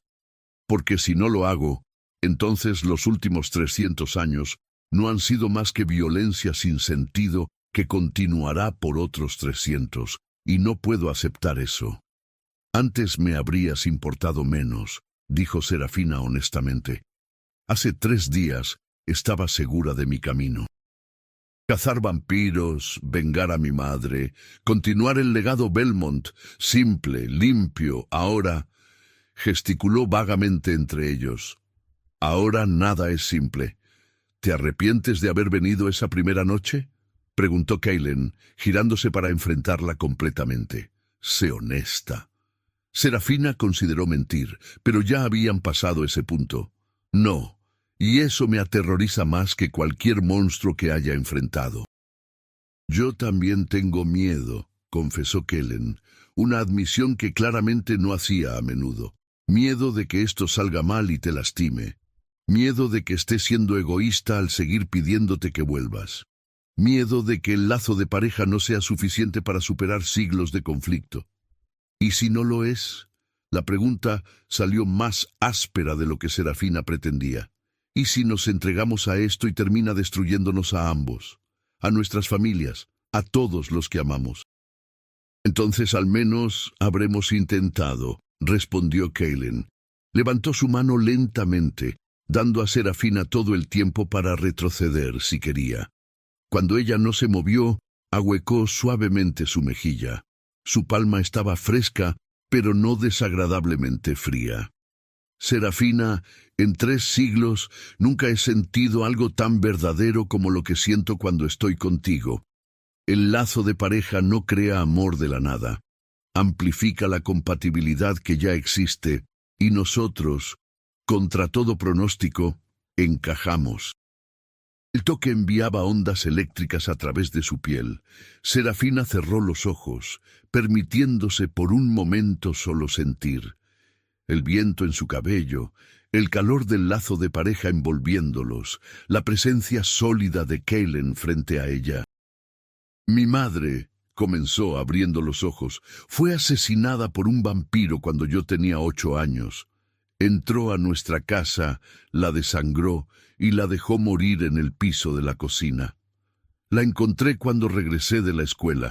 Porque si no lo hago, entonces los últimos 300 años no han sido más que violencia sin sentido que continuará por otros 300, y no puedo aceptar eso. Antes me habrías importado menos, dijo Serafina honestamente. Hace 3 días estaba segura de mi camino. Cazar vampiros, vengar a mi madre, continuar el legado Belmont, simple, limpio, ahora... Gesticuló vagamente entre ellos. Ahora nada es simple. ¿Te arrepientes de haber venido esa primera noche? Preguntó Kaylen, girándose para enfrentarla completamente. Sé honesta. Serafina consideró mentir, pero ya habían pasado ese punto. No, y eso me aterroriza más que cualquier monstruo que haya enfrentado. Yo también tengo miedo, confesó Kaylen, una admisión que claramente no hacía a menudo. Miedo de que esto salga mal y te lastime. Miedo de que estés siendo egoísta al seguir pidiéndote que vuelvas. Miedo de que el lazo de pareja no sea suficiente para superar siglos de conflicto. ¿Y si no lo es? La pregunta salió más áspera de lo que Serafina pretendía. ¿Y si nos entregamos a esto y termina destruyéndonos a ambos? A nuestras familias, a todos los que amamos. Entonces al menos habremos intentado, respondió Kaylen. Levantó su mano lentamente, dando a Serafina todo el tiempo para retroceder si quería. Cuando ella no se movió, ahuecó suavemente su mejilla. Su palma estaba fresca, pero no desagradablemente fría. Serafina, en 3 siglos nunca he sentido algo tan verdadero como lo que siento cuando estoy contigo. El lazo de pareja no crea amor de la nada. Amplifica la compatibilidad que ya existe, y nosotros, contra todo pronóstico, encajamos. El toque enviaba ondas eléctricas a través de su piel. Serafina cerró los ojos, permitiéndose por un momento solo sentir. El viento en su cabello, el calor del lazo de pareja envolviéndolos, la presencia sólida de Kaylen frente a ella. Mi madre, comenzó abriendo los ojos, fue asesinada por un vampiro cuando yo tenía 8 años. Entró a nuestra casa, la desangró y la dejó morir en el piso de la cocina. La encontré cuando regresé de la escuela.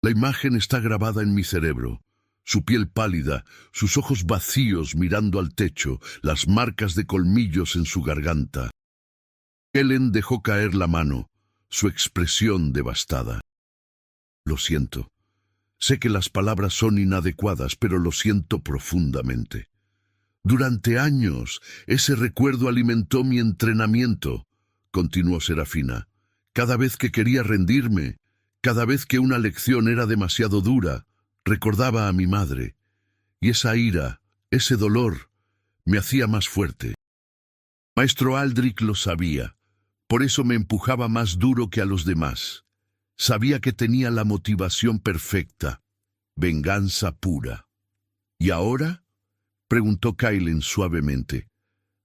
La imagen está grabada en mi cerebro. Su piel pálida, sus ojos vacíos mirando al techo, las marcas de colmillos en su garganta. Kaylen dejó caer la mano, su expresión devastada. Lo siento. Sé que las palabras son inadecuadas, pero lo siento profundamente. Durante años, ese recuerdo alimentó mi entrenamiento, continuó Serafina. Cada vez que quería rendirme, cada vez que una lección era demasiado dura, recordaba a mi madre. Y esa ira, ese dolor, me hacía más fuerte. Maestro Aldrich lo sabía, por eso me empujaba más duro que a los demás. Sabía que tenía la motivación perfecta, venganza pura. ¿Y ahora? Preguntó Kaylen suavemente.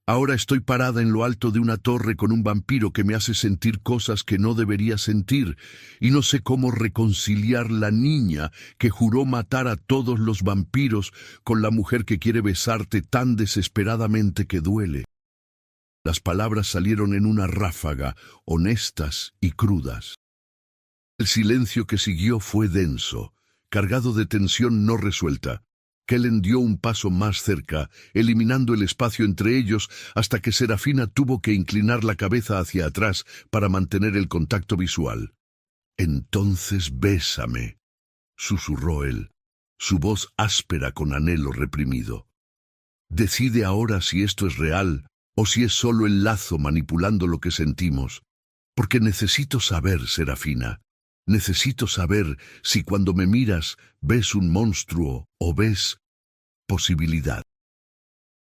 Ahora estoy parada en lo alto de una torre con un vampiro que me hace sentir cosas que no debería sentir, y no sé cómo reconciliar la niña que juró matar a todos los vampiros con la mujer que quiere besarte tan desesperadamente que duele. Las palabras salieron en una ráfaga, honestas y crudas. El silencio que siguió fue denso, cargado de tensión no resuelta. Kaylen dio un paso más cerca, eliminando el espacio entre ellos hasta que Serafina tuvo que inclinar la cabeza hacia atrás para mantener el contacto visual. «Entonces bésame», susurró él, su voz áspera con anhelo reprimido. «Decide ahora si esto es real o si es solo el lazo manipulando lo que sentimos, porque necesito saber, Serafina. Necesito saber si cuando me miras ves un monstruo o ves posibilidad».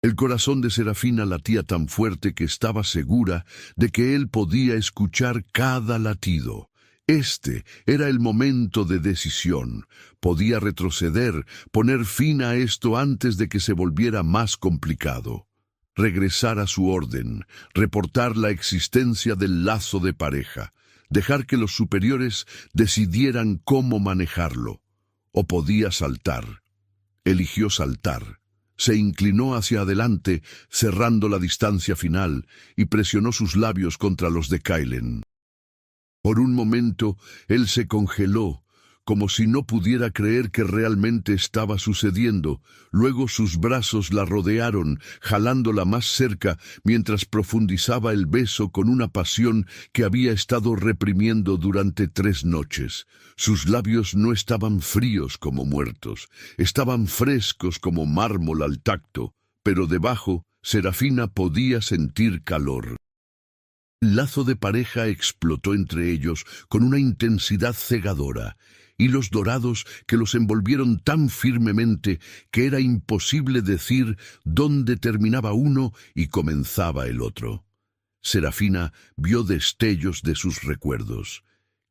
El corazón de Serafina latía tan fuerte que estaba segura de que él podía escuchar cada latido. Este era el momento de decisión. Podía retroceder, poner fin a esto antes de que se volviera más complicado. Regresar a su orden, reportar la existencia del lazo de pareja, dejar que los superiores decidieran cómo manejarlo. O podía saltar. Eligió saltar. Se inclinó hacia adelante, cerrando la distancia final, y presionó sus labios contra los de Kaylen. Por un momento, él se congeló, como si no pudiera creer que realmente estaba sucediendo. Luego sus brazos la rodearon, jalándola más cerca, mientras profundizaba el beso con una pasión que había estado reprimiendo durante 3 noches. Sus labios no estaban fríos como muertos, estaban frescos como mármol al tacto, pero debajo, Serafina podía sentir calor. El lazo de pareja explotó entre ellos con una intensidad cegadora, hilos dorados que los envolvieron tan firmemente que era imposible decir dónde terminaba uno y comenzaba el otro. Serafina vio destellos de sus recuerdos.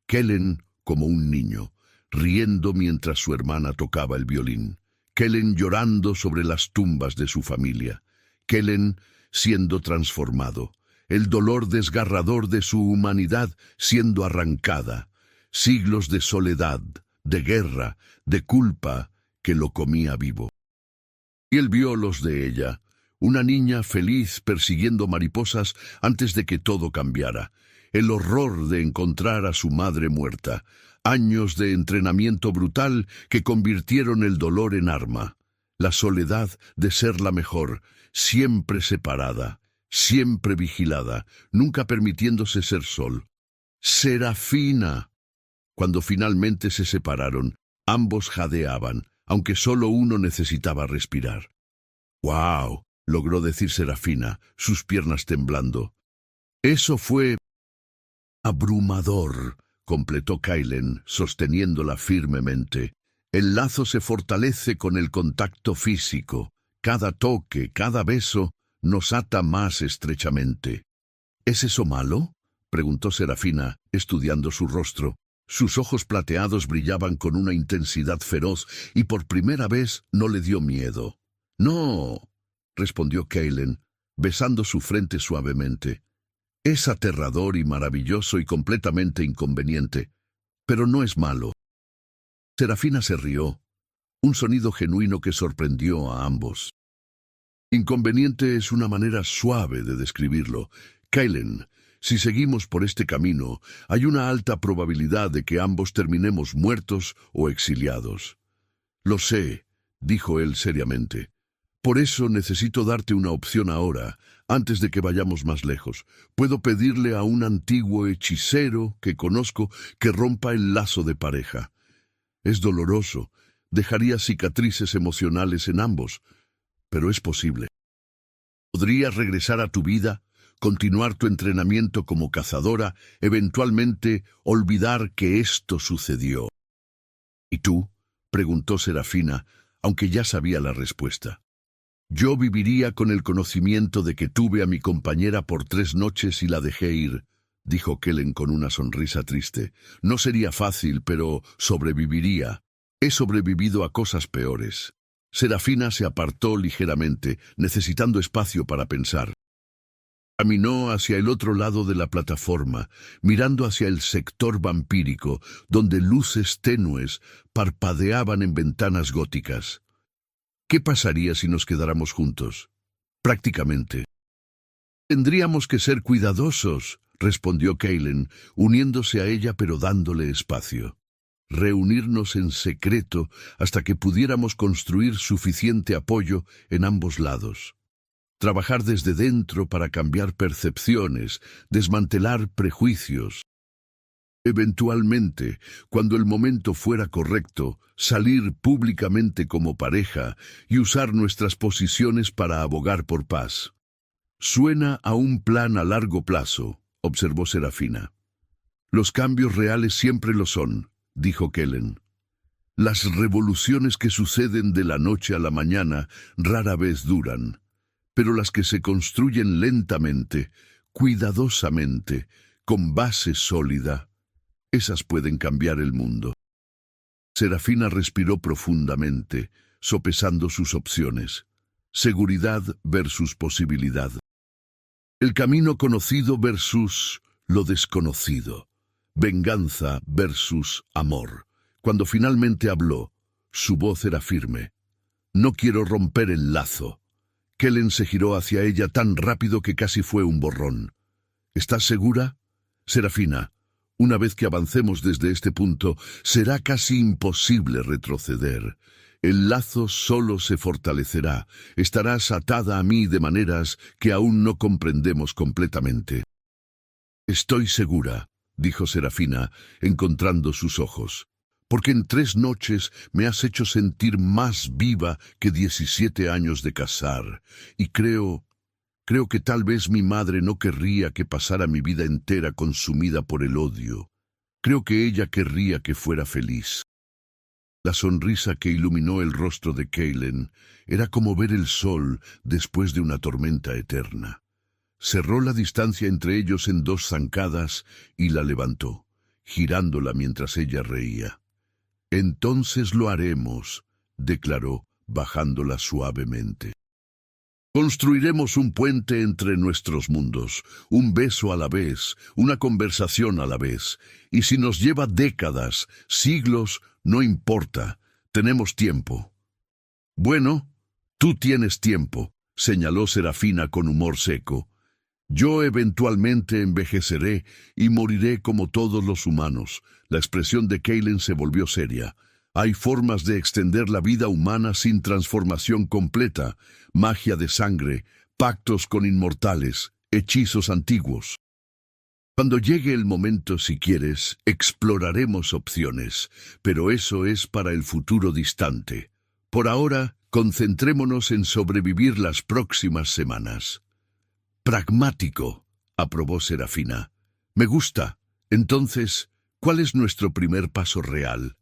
Kellen como un niño, riendo mientras su hermana tocaba el violín. Kellen llorando sobre las tumbas de su familia. Kellen siendo transformado. El dolor desgarrador de su humanidad siendo arrancada. Siglos de soledad, de guerra, de culpa que lo comía vivo. Y él vio los de ella, una niña feliz persiguiendo mariposas antes de que todo cambiara. El horror de encontrar a su madre muerta. Años de entrenamiento brutal que convirtieron el dolor en arma. La soledad de ser la mejor, siempre separada. Siempre vigilada, nunca permitiéndose ser sol. Serafina. Cuando finalmente se separaron, ambos jadeaban, aunque solo uno necesitaba respirar. «¡Wow!», logró decir Serafina, sus piernas temblando. «Eso fue abrumador», completó Kaylen, sosteniéndola firmemente. «El lazo se fortalece con el contacto físico. Cada toque, cada beso, nos ata más estrechamente». «¿Es eso malo?», preguntó Serafina, estudiando su rostro. Sus ojos plateados brillaban con una intensidad feroz y por primera vez no le dio miedo. «No», respondió Kaylen, besando su frente suavemente. «Es aterrador y maravilloso y completamente inconveniente, pero no es malo». Serafina se rió, un sonido genuino que sorprendió a ambos. Inconveniente es una manera suave de describirlo. Kaylen, si seguimos por este camino, hay una alta probabilidad de que ambos terminemos muertos o exiliados. «Lo sé», dijo él seriamente. «Por eso necesito darte una opción ahora, antes de que vayamos más lejos. Puedo pedirle a un antiguo hechicero que conozco que rompa el lazo de pareja. Es doloroso, dejaría cicatrices emocionales en ambos, pero es posible. Podrías regresar a tu vida, continuar tu entrenamiento como cazadora, eventualmente olvidar que esto sucedió». «¿Y tú?», preguntó Serafina, aunque ya sabía la respuesta. «Yo viviría con el conocimiento de que tuve a mi compañera por 3 noches y la dejé ir», dijo Kellen con una sonrisa triste. «No sería fácil, pero sobreviviría. He sobrevivido a cosas peores». Serafina se apartó ligeramente, necesitando espacio para pensar. Caminó hacia el otro lado de la plataforma, mirando hacia el sector vampírico, donde luces tenues parpadeaban en ventanas góticas. «¿Qué pasaría si nos quedáramos juntos?». «Prácticamente». «Tendríamos que ser cuidadosos», respondió Kaylen, uniéndose a ella pero dándole espacio. «Reunirnos en secreto hasta que pudiéramos construir suficiente apoyo en ambos lados. Trabajar desde dentro para cambiar percepciones, desmantelar prejuicios. Eventualmente, cuando el momento fuera correcto, salir públicamente como pareja y usar nuestras posiciones para abogar por paz». «Suena a un plan a largo plazo», observó Serafina. «Los cambios reales siempre lo son», dijo Kellen. «Las revoluciones que suceden de la noche a la mañana rara vez duran. pero las que se construyen lentamente, cuidadosamente, con base sólida, esas pueden cambiar el mundo. Serafina respiró profundamente, sopesando sus opciones. Seguridad versus posibilidad. El camino conocido versus lo desconocido. Venganza versus amor. Cuando finalmente habló, su voz era firme. No quiero romper el lazo. Kellen se giró hacia ella tan rápido que casi fue un borrón. ¿Estás segura? Serafina, una vez que avancemos desde este punto, será casi imposible retroceder. El lazo solo se fortalecerá. Estarás atada a mí de maneras que aún no comprendemos completamente. Estoy segura, dijo Serafina, encontrando sus ojos, porque en 3 noches me has hecho sentir más viva que 17 años de casar, y creo que tal vez mi madre no querría que pasara mi vida entera consumida por el odio. Creo que ella querría que fuera feliz. La sonrisa que iluminó el rostro de Kellen era como ver el sol después de una tormenta eterna. Cerró la distancia entre ellos en 2 zancadas y la levantó, girándola mientras ella reía. «Entonces lo haremos», declaró, bajándola suavemente. «Construiremos un puente entre nuestros mundos, un beso a la vez, una conversación a la vez, y si nos lleva décadas, siglos, no importa, tenemos tiempo». «Bueno, tú tienes tiempo», señaló Serafina con humor seco. «Yo eventualmente envejeceré y moriré como todos los humanos». La expresión de Kellen se volvió seria. «Hay formas de extender la vida humana sin transformación completa, magia de sangre, pactos con inmortales, hechizos antiguos. Cuando llegue el momento, si quieres, exploraremos opciones, pero eso es para el futuro distante. Por ahora, concentrémonos en sobrevivir las próximas semanas». «Pragmático», aprobó Serafina. «Me gusta. Entonces, ¿cuál es nuestro primer paso real?»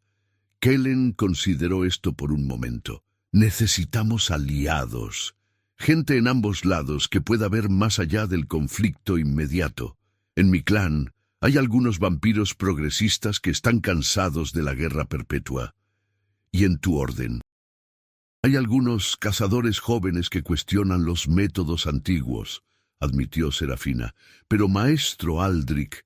Kellen consideró esto por un momento. «Necesitamos aliados. Gente en ambos lados que pueda ver más allá del conflicto inmediato. En mi clan hay algunos vampiros progresistas que están cansados de la guerra perpetua. Y en tu orden hay algunos cazadores jóvenes que cuestionan los métodos antiguos», admitió Serafina. «Pero Maestro Aldrich,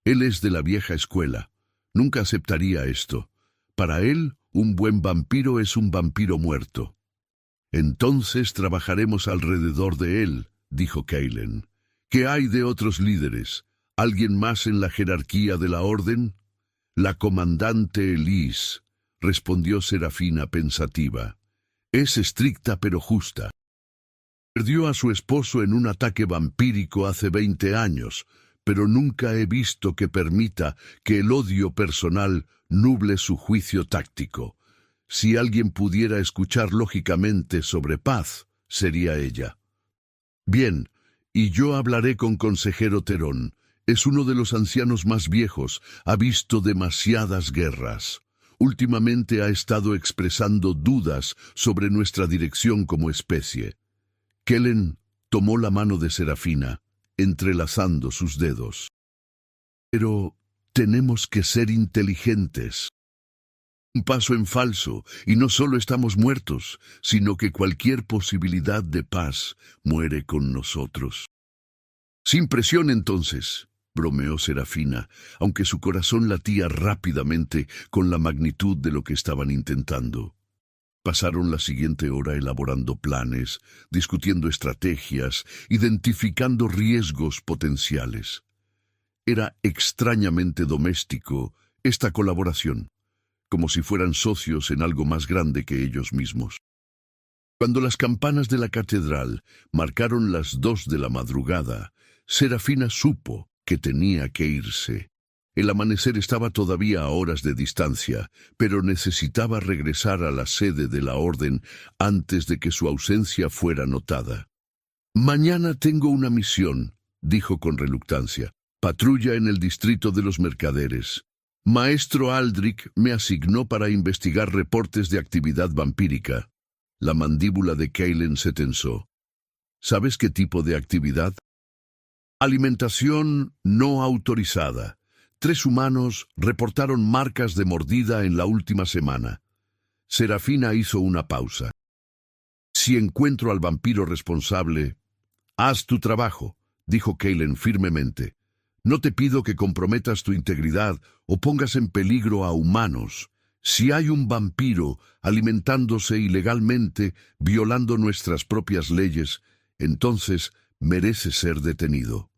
él es de la vieja escuela. Nunca aceptaría esto. Para él, un buen vampiro es un vampiro muerto». «Entonces trabajaremos alrededor de él», dijo Kellen. «¿Qué hay de otros líderes? ¿Alguien más en la jerarquía de la orden?» «La comandante Elise», respondió Serafina pensativa. «Es estricta pero justa. Perdió a su esposo en un ataque vampírico hace 20 años, pero nunca he visto que permita que el odio personal nuble su juicio táctico. Si alguien pudiera escuchar lógicamente sobre paz, sería ella». «Bien, y yo hablaré con consejero Terón. Es uno de los ancianos más viejos, ha visto demasiadas guerras. Últimamente ha estado expresando dudas sobre nuestra dirección como especie». Kellen tomó la mano de Serafina, entrelazando sus dedos. «Pero tenemos que ser inteligentes. Un paso en falso, y no solo estamos muertos, sino que cualquier posibilidad de paz muere con nosotros». «Sin presión, entonces», bromeó Serafina, aunque su corazón latía rápidamente con la magnitud de lo que estaban intentando. Pasaron la siguiente hora elaborando planes, discutiendo estrategias, identificando riesgos potenciales. Era extrañamente doméstico esta colaboración, como si fueran socios en algo más grande que ellos mismos. Cuando las campanas de la catedral marcaron las 2 de la madrugada, Serafina supo que tenía que irse. El amanecer estaba todavía a horas de distancia, pero necesitaba regresar a la sede de la orden antes de que su ausencia fuera notada. «Mañana tengo una misión», dijo con reluctancia. «Patrulla en el distrito de los mercaderes. Maestro Aldrich me asignó para investigar reportes de actividad vampírica». La mandíbula de Kellen se tensó. ¿Sabes qué tipo de actividad? Alimentación no autorizada. 3 humanos reportaron marcas de mordida en la última semana. Serafina hizo una pausa. Si encuentro al vampiro responsable, haz tu trabajo, dijo Kaylen firmemente. No te pido que comprometas tu integridad o pongas en peligro a humanos. Si hay un vampiro alimentándose ilegalmente, violando nuestras propias leyes, entonces merece ser detenido.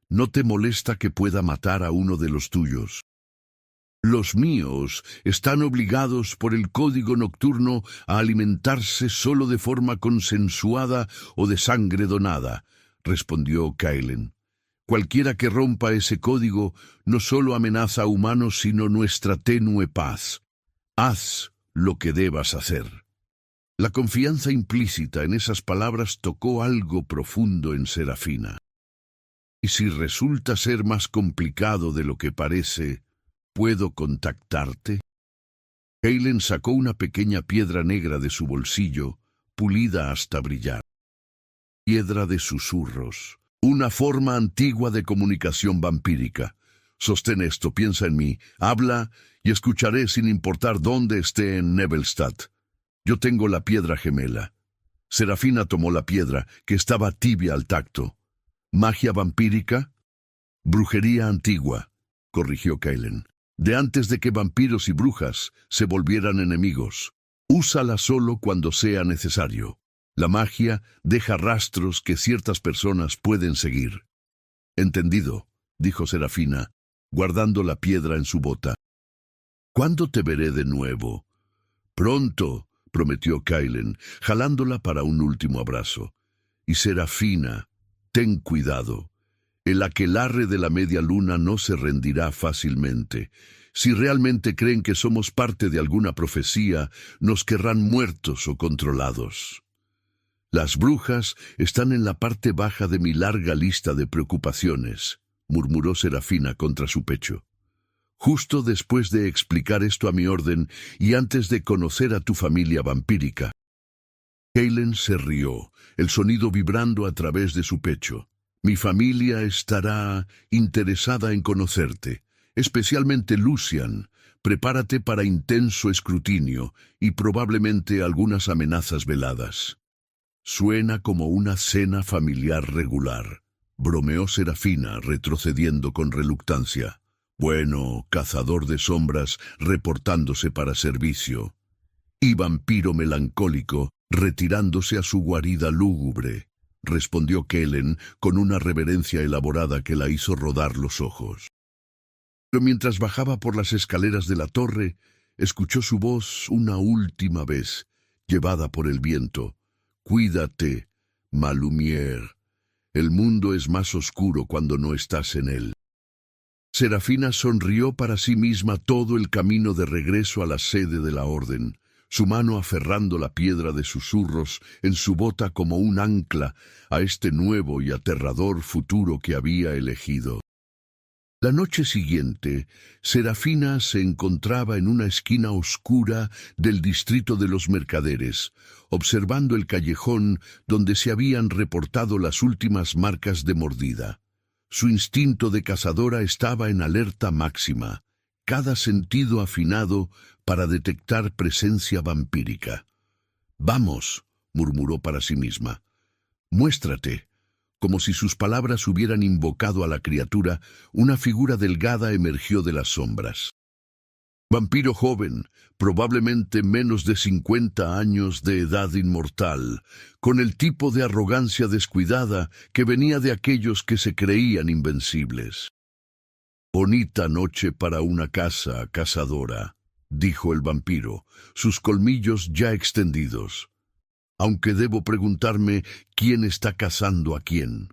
¿No te molesta que pueda matar a uno de los tuyos? Los míos están obligados por el código nocturno a alimentarse solo de forma consensuada o de sangre donada, respondió Kaylen. Cualquiera que rompa ese código no solo amenaza a humanos, sino nuestra tenue paz. Haz lo que debas hacer. La confianza implícita en esas palabras tocó algo profundo en Serafina. Y si resulta ser más complicado de lo que parece, ¿puedo contactarte? Kaylen sacó una pequeña piedra negra de su bolsillo, pulida hasta brillar. Piedra de susurros, una forma antigua de comunicación vampírica. Sostén esto, piensa en mí, habla y escucharé sin importar dónde esté en Nebelstad. Yo tengo la piedra gemela. Serafina tomó la piedra, que estaba tibia al tacto. ¿Magia vampírica? Brujería antigua, corrigió Kaylen. De antes de que vampiros y brujas se volvieran enemigos. Úsala solo cuando sea necesario. La magia deja rastros que ciertas personas pueden seguir. Entendido, dijo Serafina, guardando la piedra en su bota. ¿Cuándo te veré de nuevo? Pronto, prometió Kaylen, jalándola para un último abrazo. Y Serafina, ten cuidado. El aquelarre de la media luna no se rendirá fácilmente. Si realmente creen que somos parte de alguna profecía, nos querrán muertos o controlados. Las brujas están en la parte baja de mi larga lista de preocupaciones, murmuró Serafina contra su pecho. Justo después de explicar esto a mi orden y antes de conocer a tu familia vampírica. Kaylen se rió, el sonido vibrando a través de su pecho. Mi familia estará interesada en conocerte, especialmente Lucian. Prepárate para intenso escrutinio y probablemente algunas amenazas veladas. Suena como una cena familiar regular, bromeó Serafina, retrocediendo con reluctancia. Bueno, cazador de sombras reportándose para servicio. Y vampiro melancólico retirándose a su guarida lúgubre, respondió Kaylen con una reverencia elaborada que la hizo rodar los ojos. Pero mientras bajaba por las escaleras de la torre, escuchó su voz una última vez, llevada por el viento. Cuídate, Malumière. El mundo es más oscuro cuando no estás en él. Serafina sonrió para sí misma todo el camino de regreso a la sede de la orden, su mano aferrando la piedra de susurros en su bota como un ancla a este nuevo y aterrador futuro que había elegido. La noche siguiente, Serafina se encontraba en una esquina oscura del distrito de los mercaderes, observando el callejón donde se habían reportado las últimas marcas de mordida. Su instinto de cazadora estaba en alerta máxima, cada sentido afinado para detectar presencia vampírica. «Vamos», murmuró para sí misma. «Muéstrate». Como si sus palabras hubieran invocado a la criatura, una figura delgada emergió de las sombras. Vampiro joven, probablemente menos de 50 años de edad inmortal, con el tipo de arrogancia descuidada que venía de aquellos que se creían invencibles. «Bonita noche para una caza, cazadora», dijo el vampiro, sus colmillos ya extendidos. «Aunque debo preguntarme quién está cazando a quién».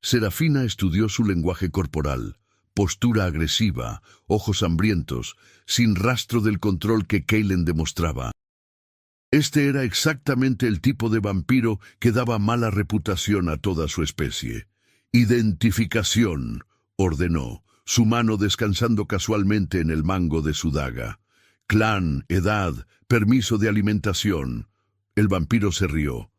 Serafina estudió su lenguaje corporal, postura agresiva, ojos hambrientos, sin rastro del control que Kaylen demostraba. Este era exactamente el tipo de vampiro que daba mala reputación a toda su especie. «Identificación», ordenó, su mano descansando casualmente en el mango de su daga. «Clan, edad, permiso de alimentación». El vampiro se rió.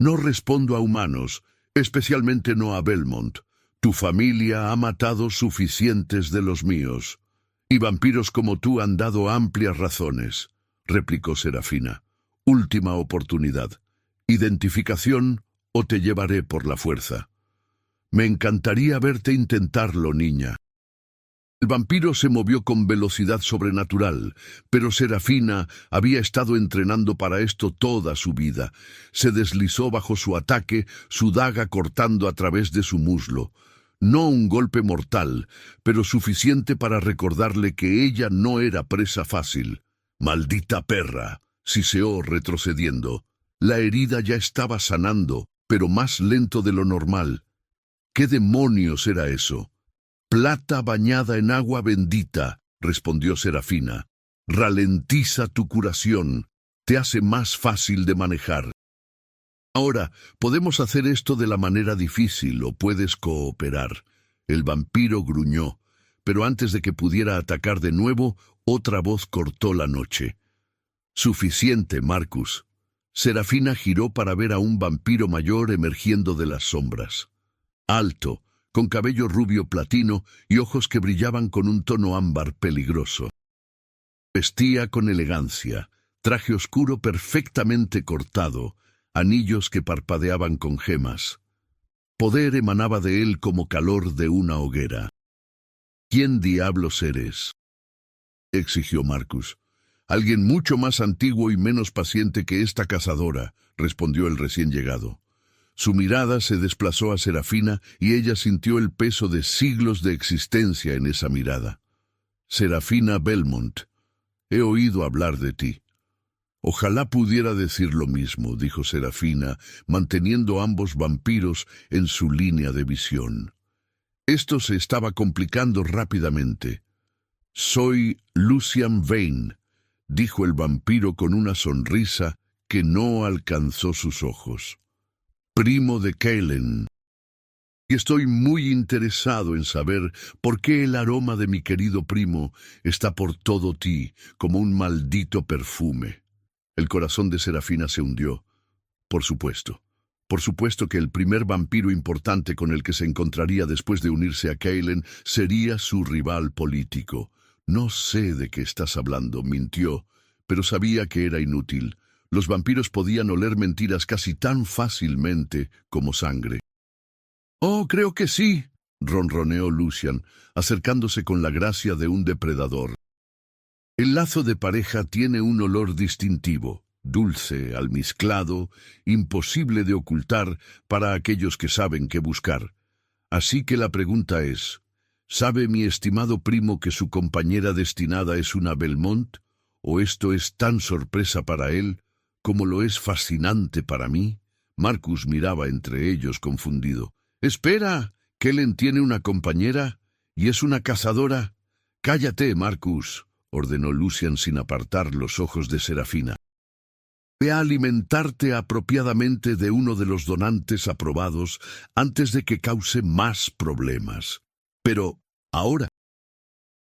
No respondo a humanos, especialmente no a Belmont. Tu familia ha matado suficientes de los míos. Y vampiros como tú han dado amplias razones, replicó Serafina. Última oportunidad. Identificación o te llevaré por la fuerza. Me encantaría verte intentarlo, niña. El vampiro se movió con velocidad sobrenatural, pero Serafina había estado entrenando para esto toda su vida. Se deslizó bajo su ataque, su daga cortando a través de su muslo. No un golpe mortal, pero suficiente para recordarle que ella no era presa fácil. «¡Maldita perra!», siseó retrocediendo. La herida ya estaba sanando, pero más lento de lo normal. ¿Qué demonios era eso? «Plata bañada en agua bendita», respondió Serafina. «Ralentiza tu curación, te hace más fácil de manejar. Ahora, podemos hacer esto de la manera difícil o puedes cooperar». El vampiro gruñó, pero antes de que pudiera atacar de nuevo, otra voz cortó la noche. «Suficiente, Marcus». Serafina giró para ver a un vampiro mayor emergiendo de las sombras. Alto, con cabello rubio platino y ojos que brillaban con un tono ámbar peligroso. Vestía con elegancia, traje oscuro perfectamente cortado, anillos que parpadeaban con gemas. Poder emanaba de él como calor de una hoguera. «¿Quién diablos eres?», exigió Marcus. «Alguien mucho más antiguo y menos paciente que esta cazadora», respondió el recién llegado. Su mirada se desplazó a Serafina y ella sintió el peso de siglos de existencia en esa mirada. «Serafina Belmont, he oído hablar de ti». «Ojalá pudiera decir lo mismo», dijo Serafina, manteniendo ambos vampiros en su línea de visión. Esto se estaba complicando rápidamente. «Soy Lucian Vane», dijo el vampiro con una sonrisa que no alcanzó sus ojos. «Primo de Kaylen. Y estoy muy interesado en saber por qué el aroma de mi querido primo está por todo ti como un maldito perfume». El corazón de Serafina se hundió. Por supuesto que el primer vampiro importante con el que se encontraría después de unirse a Kaylen sería su rival político. «No sé de qué estás hablando», mintió, pero sabía que era inútil. Los vampiros podían oler mentiras casi tan fácilmente como sangre. «Oh, creo que sí», ronroneó Lucian, acercándose con la gracia de un depredador. «El lazo de pareja tiene un olor distintivo, dulce, almizclado, imposible de ocultar para aquellos que saben qué buscar. Así que la pregunta es, ¿sabe mi estimado primo que su compañera destinada es una Belmont? ¿O esto es tan sorpresa para él como lo es fascinante para mí?» Marcus miraba entre ellos confundido. «Espera, ¿Kellen tiene una compañera? ¿Y es una cazadora?» «Cállate, Marcus», ordenó Lucian sin apartar los ojos de Serafina. «Ve a alimentarte apropiadamente de uno de los donantes aprobados antes de que cause más problemas. Pero, ahora».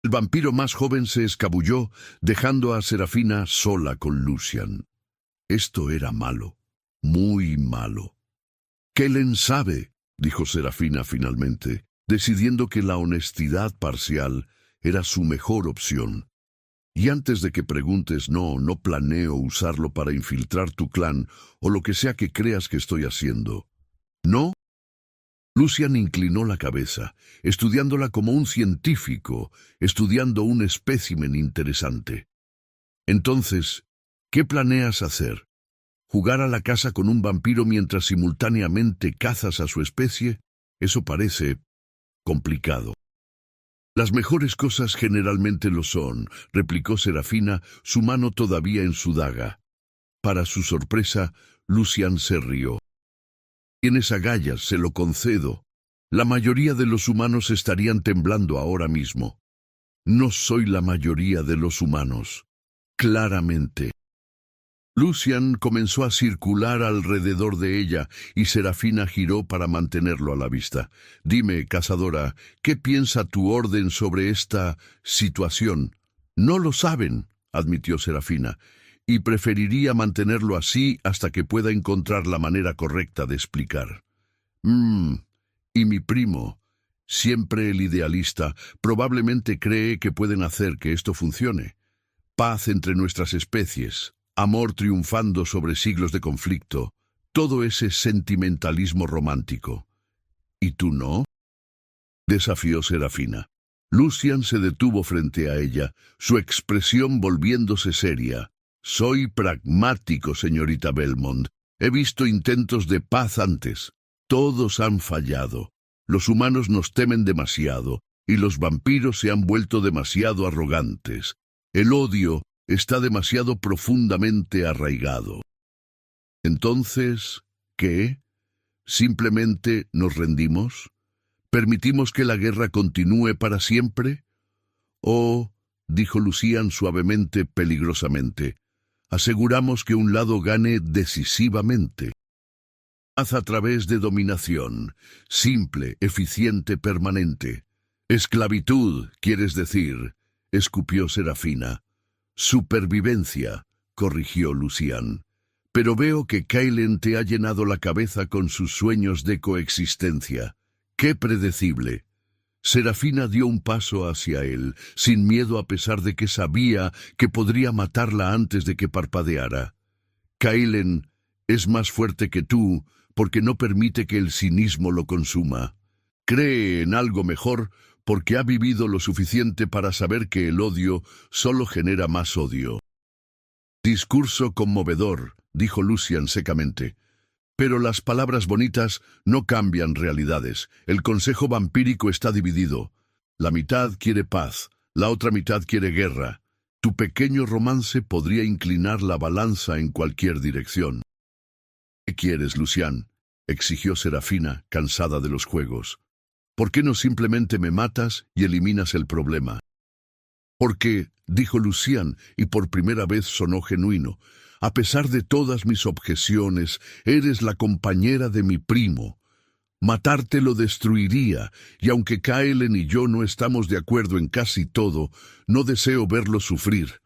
El vampiro más joven se escabulló, dejando a Serafina sola con Lucian. Esto era malo, muy malo. «Kellen sabe», dijo Serafina finalmente, decidiendo que la honestidad parcial era su mejor opción. «Y antes de que preguntes, no planeo usarlo para infiltrar tu clan o lo que sea que creas que estoy haciendo». «¿No?» Lucian inclinó la cabeza, estudiándola como un científico, estudiando un espécimen interesante. «Entonces, ¿qué planeas hacer? ¿Jugar a la caza con un vampiro mientras simultáneamente cazas a su especie? Eso parece complicado». «Las mejores cosas generalmente lo son», replicó Serafina, su mano todavía en su daga. Para su sorpresa, Lucian se rió. «Tienes agallas, se lo concedo. La mayoría de los humanos estarían temblando ahora mismo». «No soy la mayoría de los humanos. Claramente». Lucian comenzó a circular alrededor de ella y Serafina giró para mantenerlo a la vista. «Dime, cazadora, ¿qué piensa tu orden sobre esta situación?» «No lo saben», admitió Serafina, y preferiría mantenerlo así hasta que pueda encontrar la manera correcta de explicar. Y mi primo, siempre el idealista, probablemente cree que pueden hacer que esto funcione. Paz entre nuestras especies, amor triunfando sobre siglos de conflicto, todo ese sentimentalismo romántico. ¿Y tú no?, desafió Serafina. Lucian se detuvo frente a ella, su expresión volviéndose seria. Soy pragmático, señorita Belmont. He visto intentos de paz antes. Todos han fallado. Los humanos nos temen demasiado, y los vampiros se han vuelto demasiado arrogantes. El odio está demasiado profundamente arraigado. Entonces, ¿qué? ¿Simplemente nos rendimos? ¿Permitimos que la guerra continúe para siempre? Oh, dijo Lucian suavemente, peligrosamente, aseguramos que un lado gane decisivamente. Paz a través de dominación, simple, eficiente, permanente. Esclavitud, quieres decir, escupió Serafina. Supervivencia, corrigió Lucian. Pero veo que Kailen te ha llenado la cabeza con sus sueños de coexistencia. ¡Qué predecible! Serafina dio un paso hacia él, sin miedo a pesar de que sabía que podría matarla antes de que parpadeara. Kailen es más fuerte que tú porque no permite que el cinismo lo consuma. Cree en algo mejor porque ha vivido lo suficiente para saber que el odio solo genera más odio. Discurso conmovedor, dijo Lucian secamente. Pero las palabras bonitas no cambian realidades. El consejo vampírico está dividido. La mitad quiere paz, la otra mitad quiere guerra. Tu pequeño romance podría inclinar la balanza en cualquier dirección. ¿Qué quieres, Lucian?, exigió Serafina, cansada de los juegos. ¿Por qué no simplemente me matas y eliminas el problema? Porque, dijo Lucian, y por primera vez sonó genuino, a pesar de todas mis objeciones, eres la compañera de mi primo. Matarte lo destruiría, y aunque Kailen y yo no estamos de acuerdo en casi todo, no deseo verlo sufrir.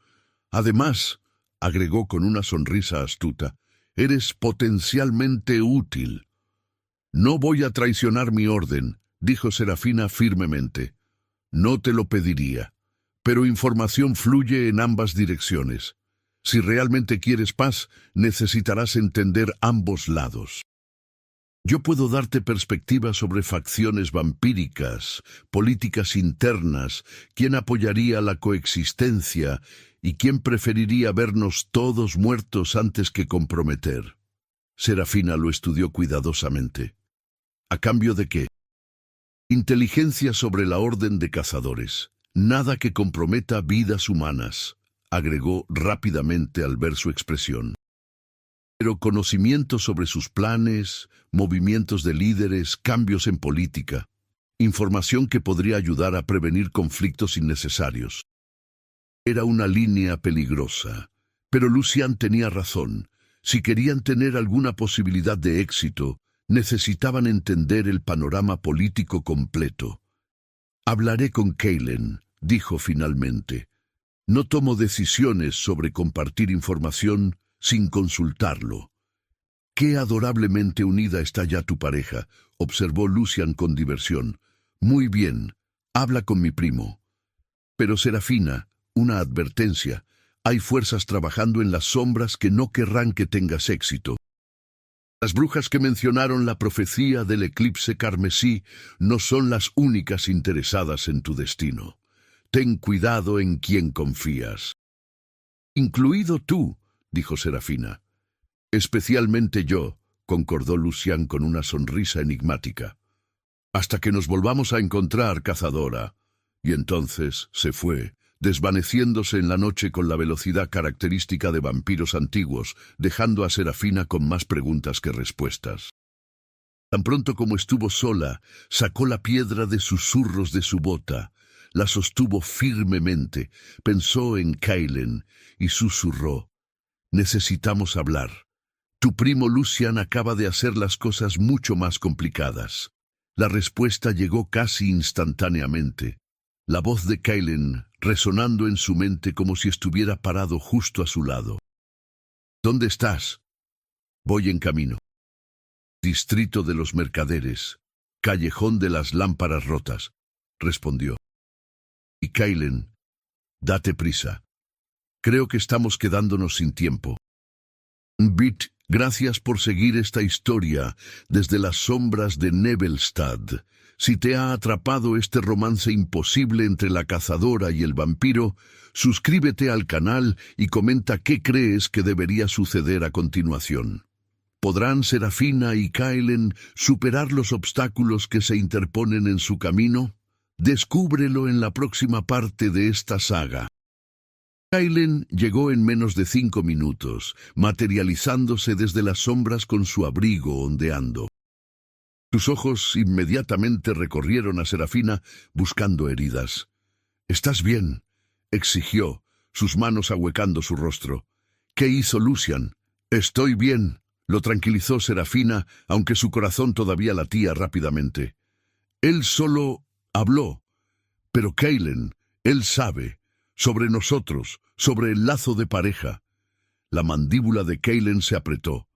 Además, agregó con una sonrisa astuta, eres potencialmente útil. No voy a traicionar mi orden, dijo Serafina firmemente. No te lo pediría, pero información fluye en ambas direcciones. Si realmente quieres paz, necesitarás entender ambos lados. Yo puedo darte perspectiva sobre facciones vampíricas, políticas internas, quién apoyaría la coexistencia y quién preferiría vernos todos muertos antes que comprometer. Serafina lo estudió cuidadosamente. ¿A cambio de qué? Inteligencia sobre la orden de cazadores. Nada que comprometa vidas humanas, agregó rápidamente al ver su expresión. Pero conocimiento sobre sus planes, movimientos de líderes, cambios en política, información que podría ayudar a prevenir conflictos innecesarios. Era una línea peligrosa, pero Lucian tenía razón. Si querían tener alguna posibilidad de éxito, necesitaban entender el panorama político completo. Hablaré con Kailen, dijo finalmente. No tomo decisiones sobre compartir información sin consultarlo. Qué adorablemente unida está ya tu pareja, observó Lucian con diversión. Muy bien, habla con mi primo. Pero Serafina, una advertencia, hay fuerzas trabajando en las sombras que no querrán que tengas éxito. Las brujas que mencionaron la profecía del eclipse carmesí no son las únicas interesadas en tu destino. Ten cuidado en quién confías. Incluido tú, dijo Serafina. Especialmente yo, concordó Lucian con una sonrisa enigmática. Hasta que nos volvamos a encontrar, cazadora. Y entonces se fue, desvaneciéndose en la noche con la velocidad característica de vampiros antiguos, dejando a Serafina con más preguntas que respuestas. Tan pronto como estuvo sola, sacó la piedra de susurros de su bota, la sostuvo firmemente, pensó en Kailen y susurró. Necesitamos hablar. Tu primo Lucian acaba de hacer las cosas mucho más complicadas. La respuesta llegó casi instantáneamente. La voz de Kailen resonando en su mente como si estuviera parado justo a su lado. ¿Dónde estás? Voy en camino. Distrito de los Mercaderes, Callejón de las Lámparas Rotas, respondió. Y Kaylen, date prisa. Creo que estamos quedándonos sin tiempo. Bit, gracias por seguir esta historia desde las sombras de Nebelstad. Si te ha atrapado este romance imposible entre la cazadora y el vampiro, suscríbete al canal y comenta qué crees que debería suceder a continuación. ¿Podrán Serafina y Kaylen superar los obstáculos que se interponen en su camino? Descúbrelo en la próxima parte de esta saga. Kaylen llegó en menos de 5 minutos, materializándose desde las sombras con su abrigo ondeando. Sus ojos inmediatamente recorrieron a Serafina buscando heridas. «¿Estás bien?», exigió, sus manos ahuecando su rostro. «¿Qué hizo Lucian?». «Estoy bien», lo tranquilizó Serafina, aunque su corazón todavía latía rápidamente. «Él solo habló. Pero Kaylen, él sabe, sobre nosotros, sobre el lazo de pareja». La mandíbula de Kaylen se apretó.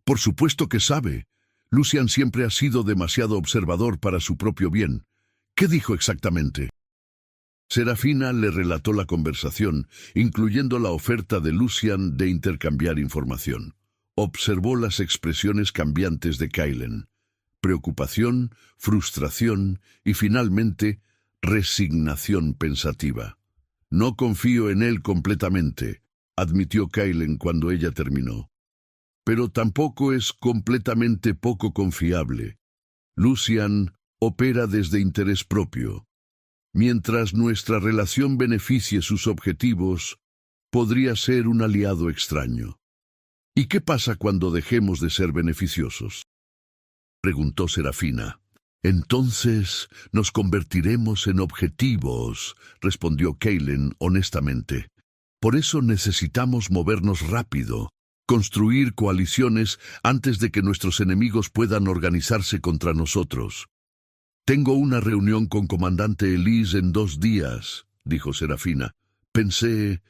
«Por supuesto que sabe. Lucian siempre ha sido demasiado observador para su propio bien. ¿Qué dijo exactamente?». Serafina le relató la conversación, incluyendo la oferta de Lucian de intercambiar información. Observó las expresiones cambiantes de Kaylen: preocupación, frustración y finalmente resignación pensativa. «No confío en él completamente», admitió Kaylen cuando ella terminó. «Pero tampoco es completamente poco confiable. Lucian opera desde interés propio. Mientras nuestra relación beneficie sus objetivos, podría ser un aliado extraño». «¿Y qué pasa cuando dejemos de ser beneficiosos?», preguntó Serafina. «Entonces nos convertiremos en objetivos», respondió Kaylen honestamente. «Por eso necesitamos movernos rápido, construir coaliciones antes de que nuestros enemigos puedan organizarse contra nosotros». «Tengo una reunión con comandante Elise en 2 días», dijo Serafina. Pensé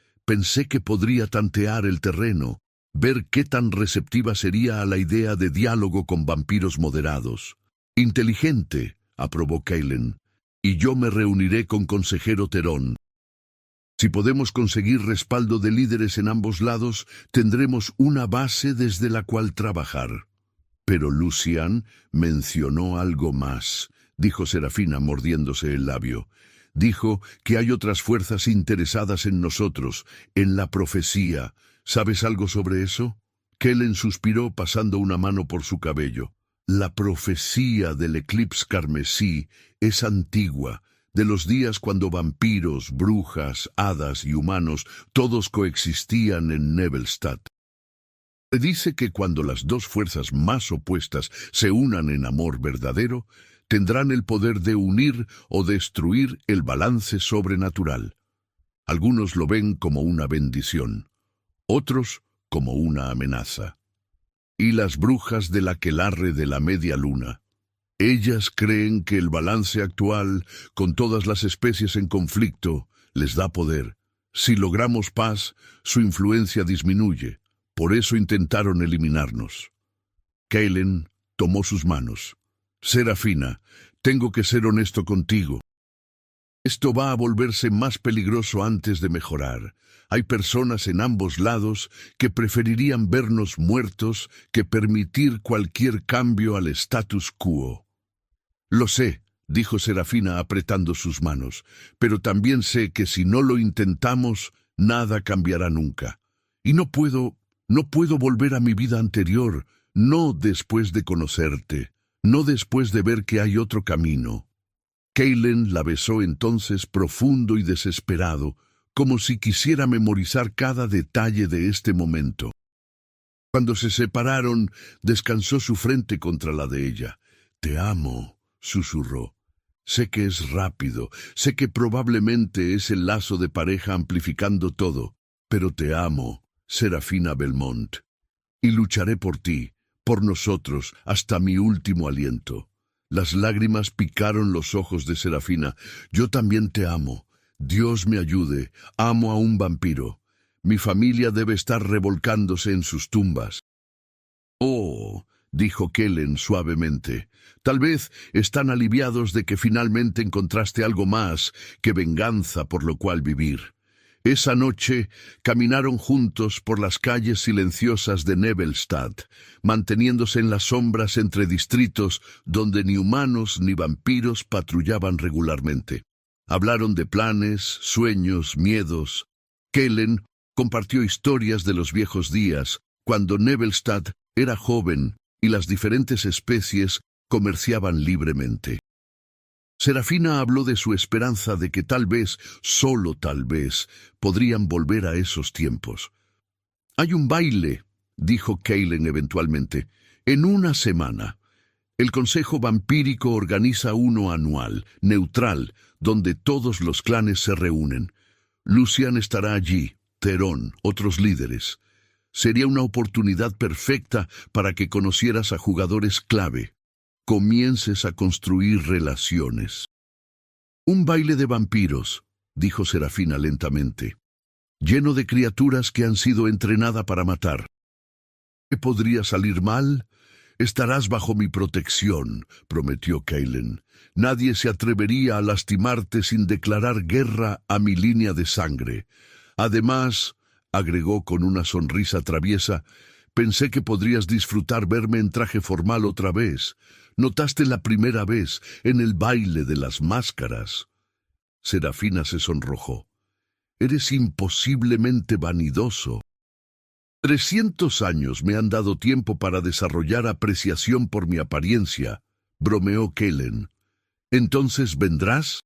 que podría tantear el terreno, ver qué tan receptiva sería a la idea de diálogo con vampiros moderados». «Inteligente», aprobó Kaylen, «y yo me reuniré con consejero Terón. Si podemos conseguir respaldo de líderes en ambos lados, tendremos una base desde la cual trabajar». «Pero Lucian mencionó algo más», dijo Serafina mordiéndose el labio. «Dijo que hay otras fuerzas interesadas en nosotros, en la profecía. ¿Sabes algo sobre eso?». Kaylen suspiró pasando una mano por su cabello. «La profecía del eclipse carmesí es antigua, de los días cuando vampiros, brujas, hadas y humanos todos coexistían en Nebelstad. Se dice que cuando las 2 fuerzas más opuestas se unan en amor verdadero, tendrán el poder de unir o destruir el balance sobrenatural. Algunos lo ven como una bendición, otros como una amenaza. Y las brujas del aquelarre de la media luna. Ellas creen que el balance actual, con todas las especies en conflicto, les da poder. Si logramos paz, su influencia disminuye. Por eso intentaron eliminarnos». Kaylen tomó sus manos. «Serafina, tengo que ser honesto contigo. Esto va a volverse más peligroso antes de mejorar. Hay personas en ambos lados que preferirían vernos muertos que permitir cualquier cambio al status quo». «Lo sé», dijo Serafina apretando sus manos, «pero también sé que si no lo intentamos, nada cambiará nunca. Y no puedo volver a mi vida anterior, no después de conocerte, no después de ver que hay otro camino». Kaylen la besó entonces profundo y desesperado, como si quisiera memorizar cada detalle de este momento. Cuando se separaron, descansó su frente contra la de ella. «Te amo», susurró. «Sé que es rápido, sé que probablemente es el lazo de pareja amplificando todo, pero te amo, Serafina Belmont. Y lucharé por ti, por nosotros, hasta mi último aliento». Las lágrimas picaron los ojos de Serafina. «Yo también te amo. Dios me ayude. Amo a un vampiro. Mi familia debe estar revolcándose en sus tumbas. Oh, dijo Kellen suavemente, tal vez están aliviados de que finalmente encontraste algo más que venganza por lo cual vivir. Esa noche caminaron juntos por las calles silenciosas de Nebelstad, manteniéndose en las sombras entre distritos donde ni humanos ni vampiros patrullaban regularmente. Hablaron de planes, sueños, miedos. Kellen compartió historias de los viejos días, cuando Nebelstad era joven y las diferentes especies comerciaban libremente. Serafina habló de su esperanza de que tal vez, solo tal vez, podrían volver a esos tiempos. «Hay un baile», dijo Kellen eventualmente, «en una semana. El Consejo Vampírico organiza uno anual, neutral, donde todos los clanes se reúnen. Lucian estará allí, Terón, otros líderes. Sería una oportunidad perfecta para que conocieras a jugadores clave. Comiences a construir relaciones». «Un baile de vampiros», dijo Serafina lentamente, «lleno de criaturas que han sido entrenadas para matar. ¿Qué podría salir mal? Estarás bajo mi protección», prometió Kellen. «Nadie se atrevería a lastimarte sin declarar guerra a mi línea de sangre. Además», agregó con una sonrisa traviesa, «pensé que podrías disfrutar verme en traje formal otra vez. Notaste la primera vez en el baile de las máscaras». Serafina se sonrojó. «Eres imposiblemente vanidoso. 300 años me han dado tiempo para desarrollar apreciación por mi apariencia», bromeó Kellen. «¿Entonces vendrás?»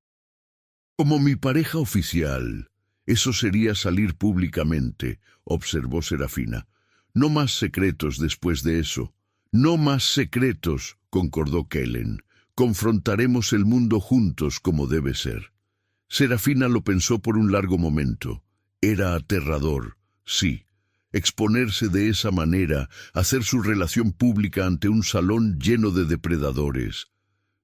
«Como mi pareja oficial. Eso sería salir públicamente», observó Serafina. «No más secretos después de eso». «No más secretos», concordó Kellen. «Confrontaremos el mundo juntos como debe ser». Serafina lo pensó por un largo momento. Era aterrador, sí. Exponerse de esa manera, hacer su relación pública ante un salón lleno de depredadores.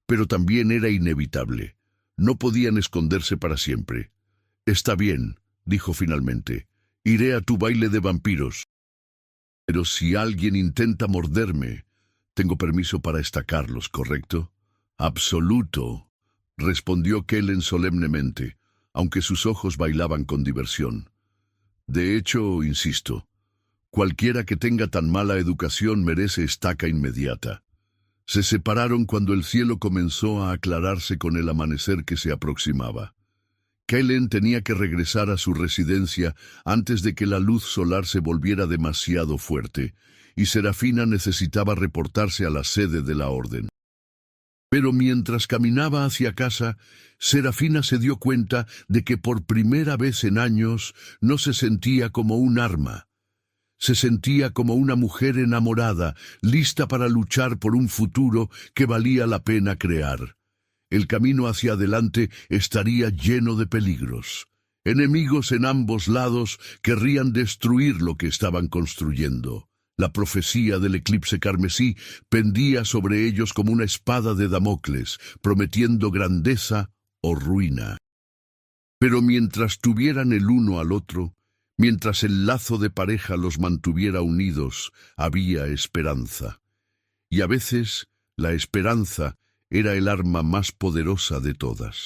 Pero también era inevitable. No podían esconderse para siempre. «Está bien», dijo finalmente. «Iré a tu baile de vampiros. Pero si alguien intenta morderme, tengo permiso para estacarlos, ¿correcto?» «Absoluto», respondió Kellen solemnemente, aunque sus ojos bailaban con diversión. «De hecho, insisto, cualquiera que tenga tan mala educación merece estaca inmediata». Se separaron cuando el cielo comenzó a aclararse con el amanecer que se aproximaba. Kellen tenía que regresar a su residencia antes de que la luz solar se volviera demasiado fuerte, y Serafina necesitaba reportarse a la sede de la orden. Pero mientras caminaba hacia casa, Serafina se dio cuenta de que por primera vez en años no se sentía como un arma. Se sentía como una mujer enamorada, lista para luchar por un futuro que valía la pena crear. El camino hacia adelante estaría lleno de peligros. Enemigos en ambos lados querrían destruir lo que estaban construyendo. La profecía del eclipse carmesí pendía sobre ellos como una espada de Damocles, prometiendo grandeza o ruina. Pero mientras tuvieran el uno al otro, mientras el lazo de pareja los mantuviera unidos, había esperanza. Y a veces la esperanza era el arma más poderosa de todas.